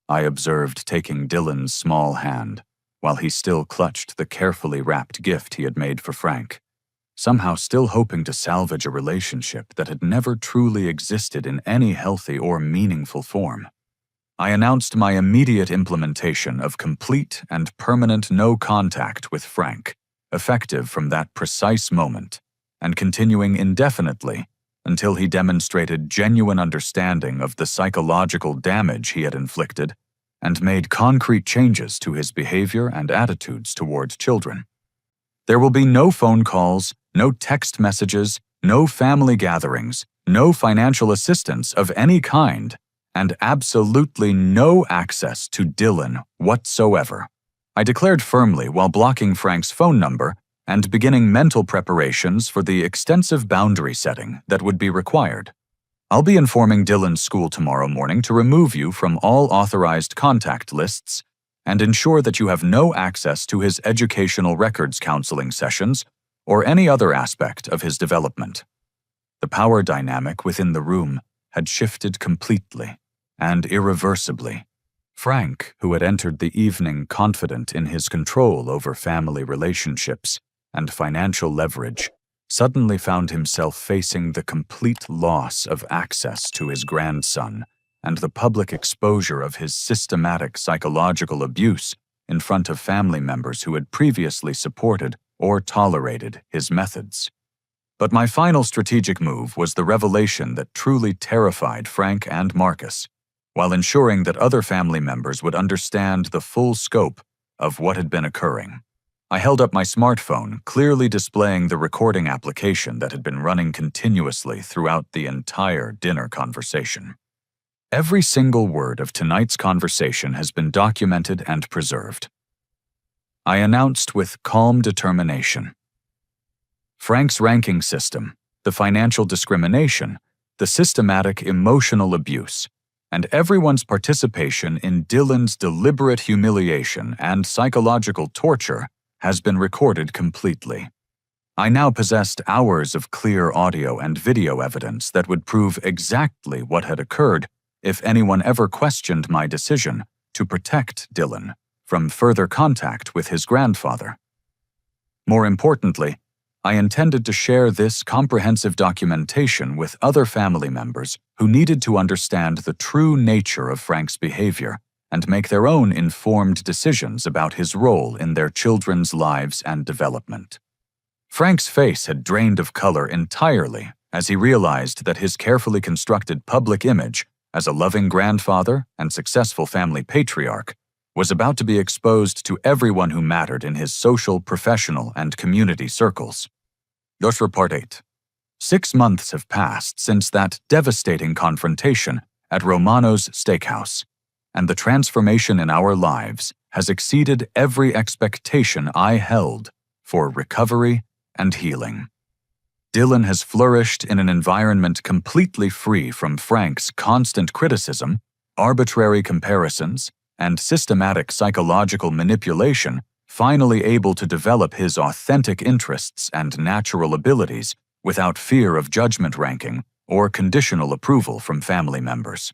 I observed, taking Dylan's small hand while he still clutched the carefully wrapped gift he had made for Frank, somehow still hoping to salvage a relationship that had never truly existed in any healthy or meaningful form. I announced my immediate implementation of complete and permanent no contact with Frank, effective from that precise moment, and continuing indefinitely until he demonstrated genuine understanding of the psychological damage he had inflicted and made concrete changes to his behavior and attitudes toward children. There will be no phone calls, no text messages, no family gatherings, no financial assistance of any kind, and absolutely no access to Dylan whatsoever. I declared firmly while blocking Frank's phone number and beginning mental preparations for the extensive boundary setting that would be required. I'll be informing Dylan's school tomorrow morning to remove you from all authorized contact lists and ensure that you have no access to his educational records counseling sessions or any other aspect of his development. The power dynamic within the room had shifted completely and irreversibly. Frank, who had entered the evening confident in his control over family relationships and financial leverage, suddenly found himself facing the complete loss of access to his grandson and the public exposure of his systematic psychological abuse in front of family members who had previously supported or tolerated his methods. But my final strategic move was the revelation that truly terrified Frank and Marcus, while ensuring that other family members would understand the full scope of what had been occurring. I held up my smartphone, clearly displaying the recording application that had been running continuously throughout the entire dinner conversation. Every single word of tonight's conversation has been documented and preserved. I announced with calm determination. Frank's ranking system, the financial discrimination, the systematic emotional abuse, and everyone's participation in Dylan's deliberate humiliation and psychological torture has been recorded completely. I now possessed hours of clear audio and video evidence that would prove exactly what had occurred if anyone ever questioned my decision to protect Dylan from further contact with his grandfather. More importantly, I intended to share this comprehensive documentation with other family members who needed to understand the true nature of Frank's behavior and make their own informed decisions about his role in their children's lives and development. Frank's face had drained of color entirely as he realized that his carefully constructed public image as a loving grandfather and successful family patriarch was about to be exposed to everyone who mattered in his social, professional, and community circles. Report 8. 6 months have passed since that devastating confrontation at Romano's Steakhouse, and the transformation in our lives has exceeded every expectation I held for recovery and healing. Dylan has flourished in an environment completely free from Frank's constant criticism, arbitrary comparisons, and systematic psychological manipulation, finally able to develop his authentic interests and natural abilities without fear of judgment ranking or conditional approval from family members.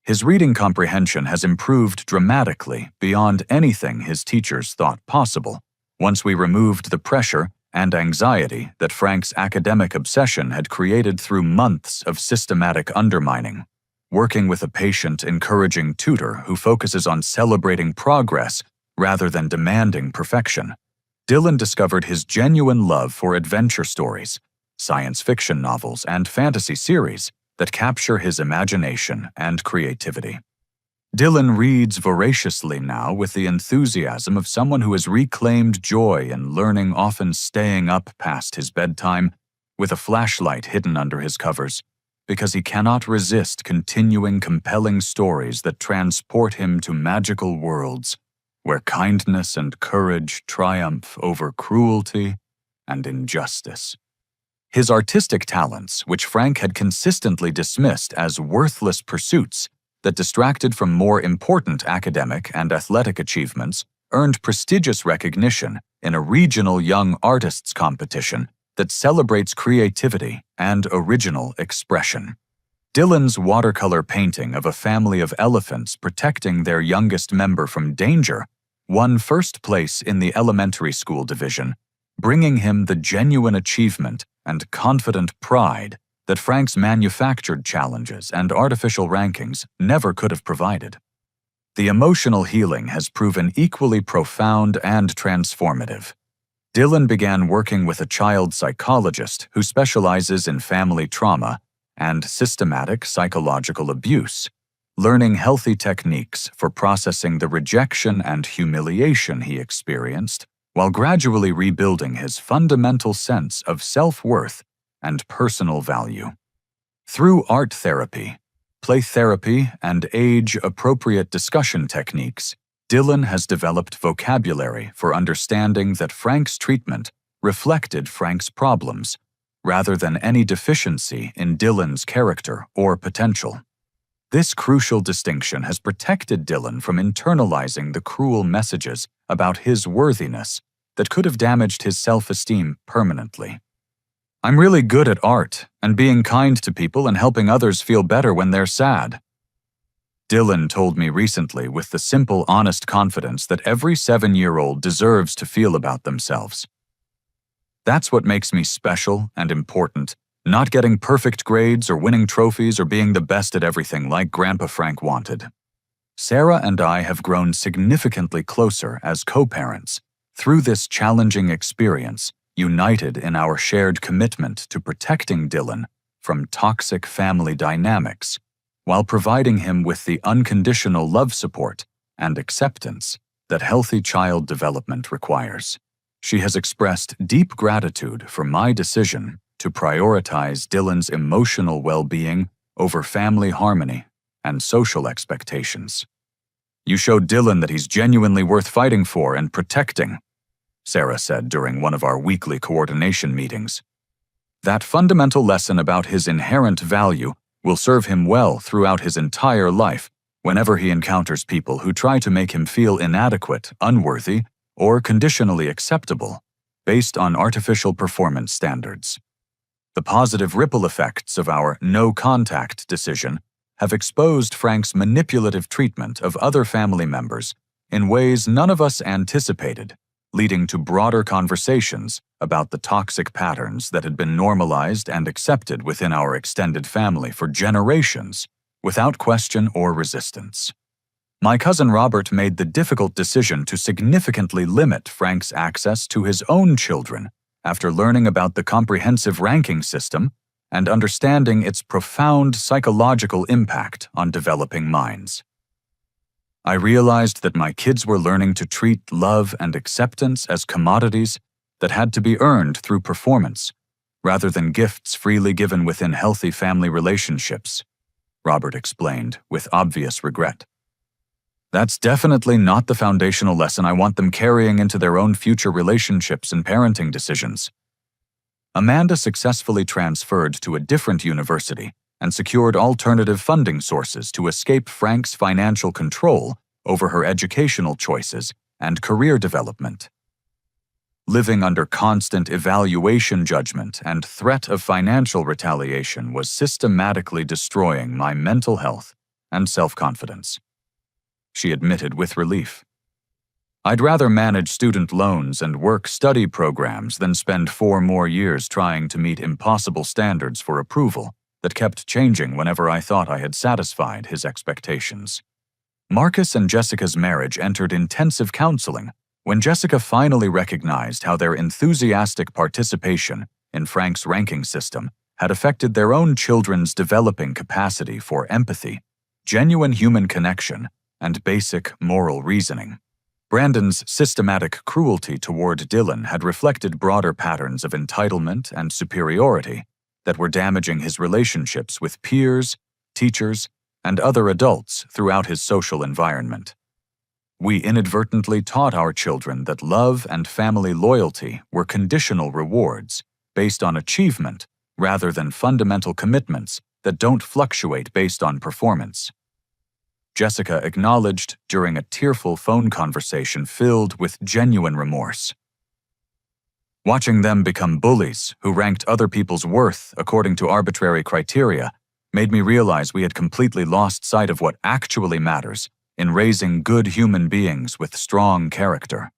His reading comprehension has improved dramatically beyond anything his teachers thought possible once we removed the pressure and anxiety that Frank's academic obsession had created through months of systematic undermining. Working with a patient, encouraging tutor who focuses on celebrating progress rather than demanding perfection, Dylan discovered his genuine love for adventure stories, science fiction novels, and fantasy series that capture his imagination and creativity. Dylan reads voraciously now with the enthusiasm of someone who has reclaimed joy in learning, often staying up past his bedtime with a flashlight hidden under his covers, because he cannot resist continuing compelling stories that transport him to magical worlds where kindness and courage triumph over cruelty and injustice. His artistic talents, which Frank had consistently dismissed as worthless pursuits that distracted from more important academic and athletic achievements, earned prestigious recognition in a regional young artists competition that celebrates creativity and original expression. Dylan's watercolor painting of a family of elephants protecting their youngest member from danger won first place in the elementary school division, bringing him the genuine achievement and confident pride that Frank's manufactured challenges and artificial rankings never could have provided. The emotional healing has proven equally profound and transformative. Dylan began working with a child psychologist who specializes in family trauma and systematic psychological abuse, learning healthy techniques for processing the rejection and humiliation he experienced while gradually rebuilding his fundamental sense of self-worth and personal value. Through art therapy, play therapy, and age-appropriate discussion techniques, Dylan has developed vocabulary for understanding that Frank's treatment reflected Frank's problems, rather than any deficiency in Dylan's character or potential. This crucial distinction has protected Dylan from internalizing the cruel messages about his worthiness that could have damaged his self-esteem permanently. "I'm really good at art and being kind to people and helping others feel better when they're sad," Dylan told me recently with the simple, honest confidence that every 7-year-old deserves to feel about themselves. "That's what makes me special and important, not getting perfect grades or winning trophies or being the best at everything like Grandpa Frank wanted." Sarah and I have grown significantly closer as co-parents through this challenging experience, united in our shared commitment to protecting Dylan from toxic family dynamics, while providing him with the unconditional love support and acceptance that healthy child development requires. She has expressed deep gratitude for my decision to prioritize Dylan's emotional well-being over family harmony and social expectations. "You showed Dylan that he's genuinely worth fighting for and protecting," Sarah said during one of our weekly coordination meetings. "That fundamental lesson about his inherent value will serve him well throughout his entire life whenever he encounters people who try to make him feel inadequate, unworthy, or conditionally acceptable based on artificial performance standards." The positive ripple effects of our no-contact decision have exposed Frank's manipulative treatment of other family members in ways none of us anticipated, leading to broader conversations about the toxic patterns that had been normalized and accepted within our extended family for generations, without question or resistance. My cousin Robert made the difficult decision to significantly limit Frank's access to his own children after learning about the comprehensive ranking system and understanding its profound psychological impact on developing minds. I realized that my kids were learning to treat love and acceptance as commodities that had to be earned through performance, rather than gifts freely given within healthy family relationships, Robert explained with obvious regret. "That's definitely not the foundational lesson I want them carrying into their own future relationships and parenting decisions." Amanda successfully transferred to a different university and secured alternative funding sources to escape Frank's financial control over her educational choices and career development. Living under constant evaluation judgment and threat of financial retaliation was systematically destroying my mental health and self-confidence, she admitted with relief. "I'd rather manage student loans and work study programs than spend 4 more years trying to meet impossible standards for approval that kept changing whenever I thought I had satisfied his expectations." Marcus and Jessica's marriage entered intensive counseling when Jessica finally recognized how their enthusiastic participation in Frank's ranking system had affected their own children's developing capacity for empathy, genuine human connection, and basic moral reasoning. Brandon's systematic cruelty toward Dylan had reflected broader patterns of entitlement and superiority that were damaging his relationships with peers, teachers, and other adults throughout his social environment. We inadvertently taught our children that love and family loyalty were conditional rewards based on achievement rather than fundamental commitments that don't fluctuate based on performance. Jessica acknowledged during a tearful phone conversation filled with genuine remorse. "Watching them become bullies who ranked other people's worth according to arbitrary criteria made me realize we had completely lost sight of what actually matters in raising good human beings with strong character."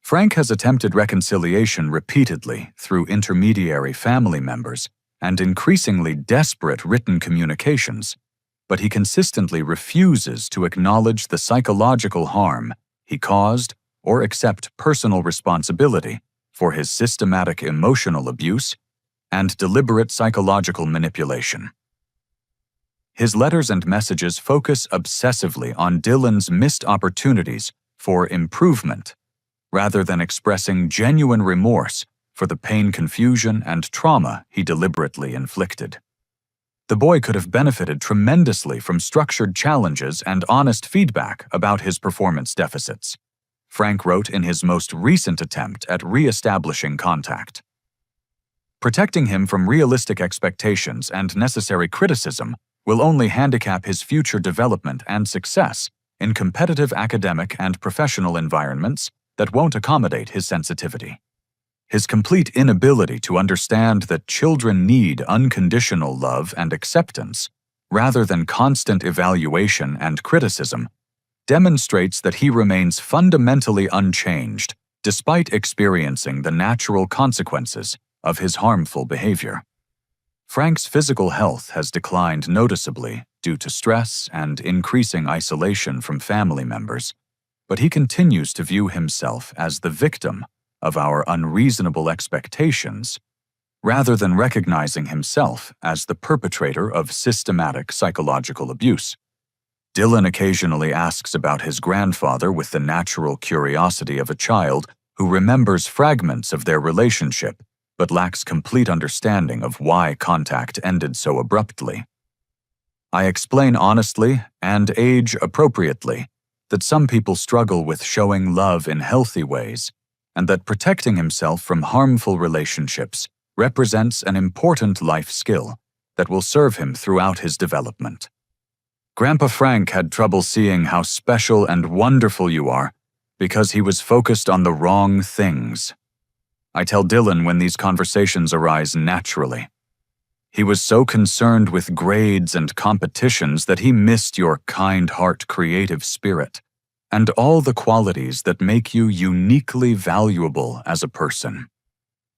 Frank has attempted reconciliation repeatedly through intermediary family members and increasingly desperate written communications, but he consistently refuses to acknowledge the psychological harm he caused or accept personal responsibility for his systematic emotional abuse and deliberate psychological manipulation. His letters and messages focus obsessively on Dylan's missed opportunities for improvement, rather than expressing genuine remorse for the pain, confusion, and trauma he deliberately inflicted. The boy could have benefited tremendously from structured challenges and honest feedback about his performance deficits, Frank wrote in his most recent attempt at re-establishing contact. Protecting him from realistic expectations and necessary criticism will only handicap his future development and success in competitive academic and professional environments that won't accommodate his sensitivity. His complete inability to understand that children need unconditional love and acceptance, rather than constant evaluation and criticism, demonstrates that he remains fundamentally unchanged despite experiencing the natural consequences of his harmful behavior. Frank's physical health has declined noticeably due to stress and increasing isolation from family members, but he continues to view himself as the victim of our unreasonable expectations, rather than recognizing himself as the perpetrator of systematic psychological abuse. Dylan occasionally asks about his grandfather with the natural curiosity of a child who remembers fragments of their relationship but lacks complete understanding of why contact ended so abruptly. I explain honestly and age-appropriately that some people struggle with showing love in healthy ways, and that protecting himself from harmful relationships represents an important life skill that will serve him throughout his development. Grandpa Frank had trouble seeing how special and wonderful you are because he was focused on the wrong things. I tell Dylan when these conversations arise naturally. He was so concerned with grades and competitions that he missed your kind heart, creative spirit, and all the qualities that make you uniquely valuable as a person.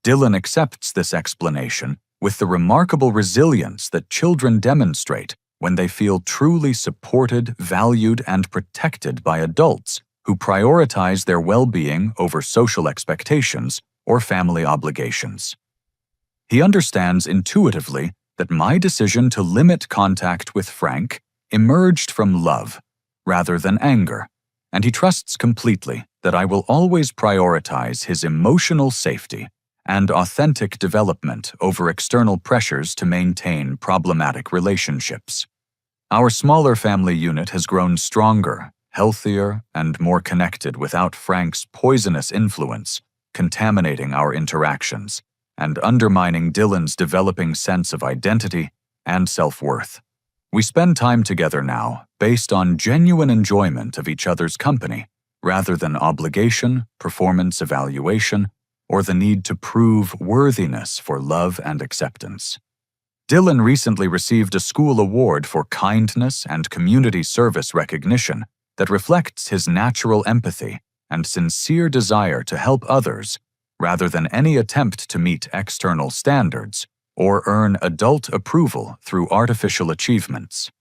Dylan accepts this explanation with the remarkable resilience that children demonstrate when they feel truly supported, valued, and protected by adults who prioritize their well-being over social expectations or family obligations. He understands intuitively that my decision to limit contact with Frank emerged from love rather than anger, and he trusts completely that I will always prioritize his emotional safety and authentic development over external pressures to maintain problematic relationships. Our smaller family unit has grown stronger, healthier, and more connected without Frank's poisonous influence contaminating our interactions and undermining Dylan's developing sense of identity and self-worth. We spend time together now based on genuine enjoyment of each other's company, rather than obligation, performance evaluation, or the need to prove worthiness for love and acceptance. Dylan recently received a school award for kindness and community service recognition that reflects his natural empathy and sincere desire to help others, rather than any attempt to meet external standards or earn adult approval through artificial achievements.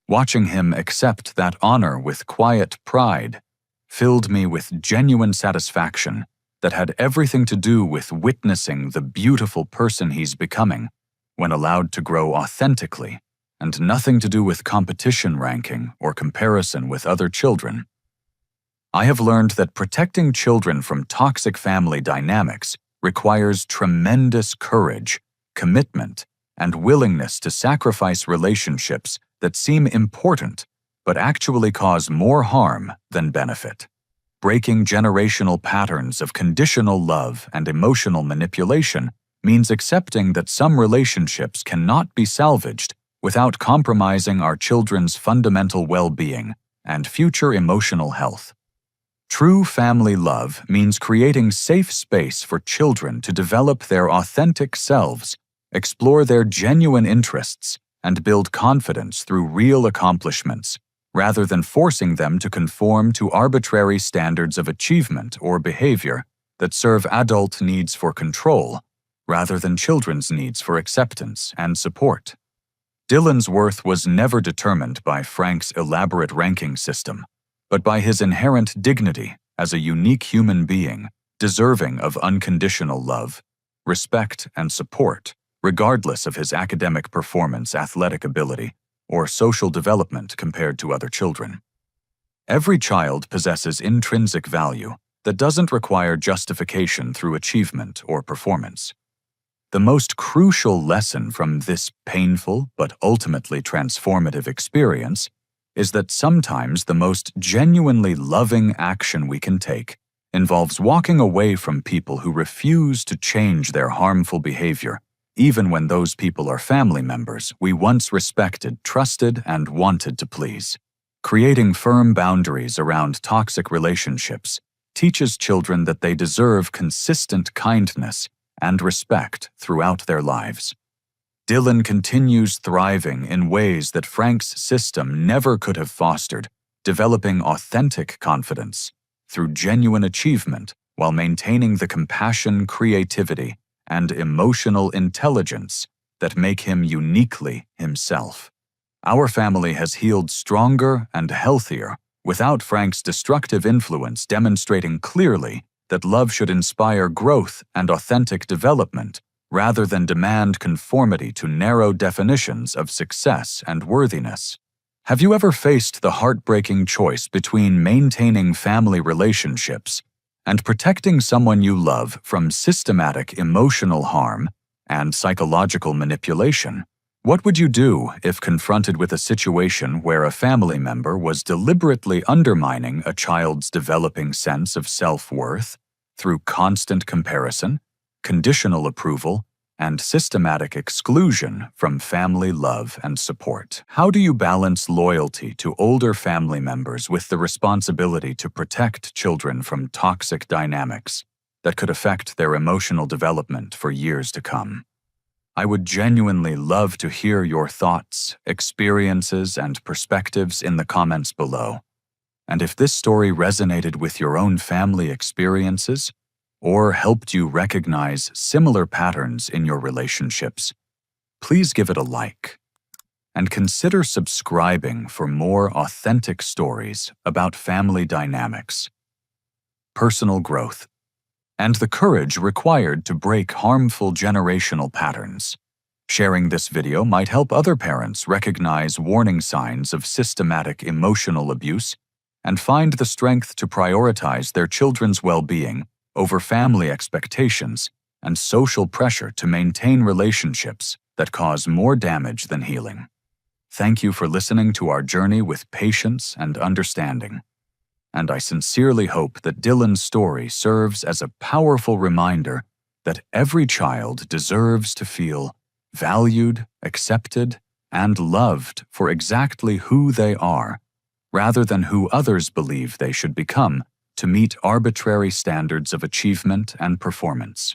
Watching him accept that honor with quiet pride filled me with genuine satisfaction that had everything to do with witnessing the beautiful person he's becoming when allowed to grow authentically, and nothing to do with competition ranking or comparison with other children. I have learned that protecting children from toxic family dynamics requires tremendous courage, commitment, and willingness to sacrifice relationships that seem important but actually cause more harm than benefit. Breaking generational patterns of conditional love and emotional manipulation means accepting that some relationships cannot be salvaged without compromising our children's fundamental well-being and future emotional health. True family love means creating safe space for children to develop their authentic selves, explore their genuine interests, and build confidence through real accomplishments, rather than forcing them to conform to arbitrary standards of achievement or behavior that serve adult needs for control rather than children's needs for acceptance and support. Dylan's worth was never determined by Frank's elaborate ranking system, but by his inherent dignity as a unique human being, deserving of unconditional love, respect, and support, regardless of his academic performance, athletic ability, or social development compared to other children. Every child possesses intrinsic value that doesn't require justification through achievement or performance. The most crucial lesson from this painful but ultimately transformative experience is that sometimes the most genuinely loving action we can take involves walking away from people who refuse to change their harmful behavior, even when those people are family members we once respected, trusted, and wanted to please. Creating firm boundaries around toxic relationships teaches children that they deserve consistent kindness and respect throughout their lives. Dylan continues thriving in ways that Frank's system never could have fostered, developing authentic confidence through genuine achievement while maintaining the compassion, creativity, and emotional intelligence that make him uniquely himself. Our family has healed stronger and healthier without Frank's destructive influence, demonstrating clearly that love should inspire growth and authentic development rather than demand conformity to narrow definitions of success and worthiness. Have you ever faced the heartbreaking choice between maintaining family relationships and protecting someone you love from systematic emotional harm and psychological manipulation? What would you do if confronted with a situation where a family member was deliberately undermining a child's developing sense of self-worth through constant comparison, conditional approval, and systematic exclusion from family love and support? How do you balance loyalty to older family members with the responsibility to protect children from toxic dynamics that could affect their emotional development for years to come? I would genuinely love to hear your thoughts, experiences, and perspectives in the comments below. And if this story resonated with your own family experiences, or helped you recognize similar patterns in your relationships, please give it a like. And consider subscribing for more authentic stories about family dynamics, personal growth, and the courage required to break harmful generational patterns. Sharing this video might help other parents recognize warning signs of systematic emotional abuse and find the strength to prioritize their children's well-being over family expectations and social pressure to maintain relationships that cause more damage than healing. Thank you for listening to our journey with patience and understanding. And I sincerely hope that Dylan's story serves as a powerful reminder that every child deserves to feel valued, accepted, and loved for exactly who they are, rather than who others believe they should become to meet arbitrary standards of achievement and performance.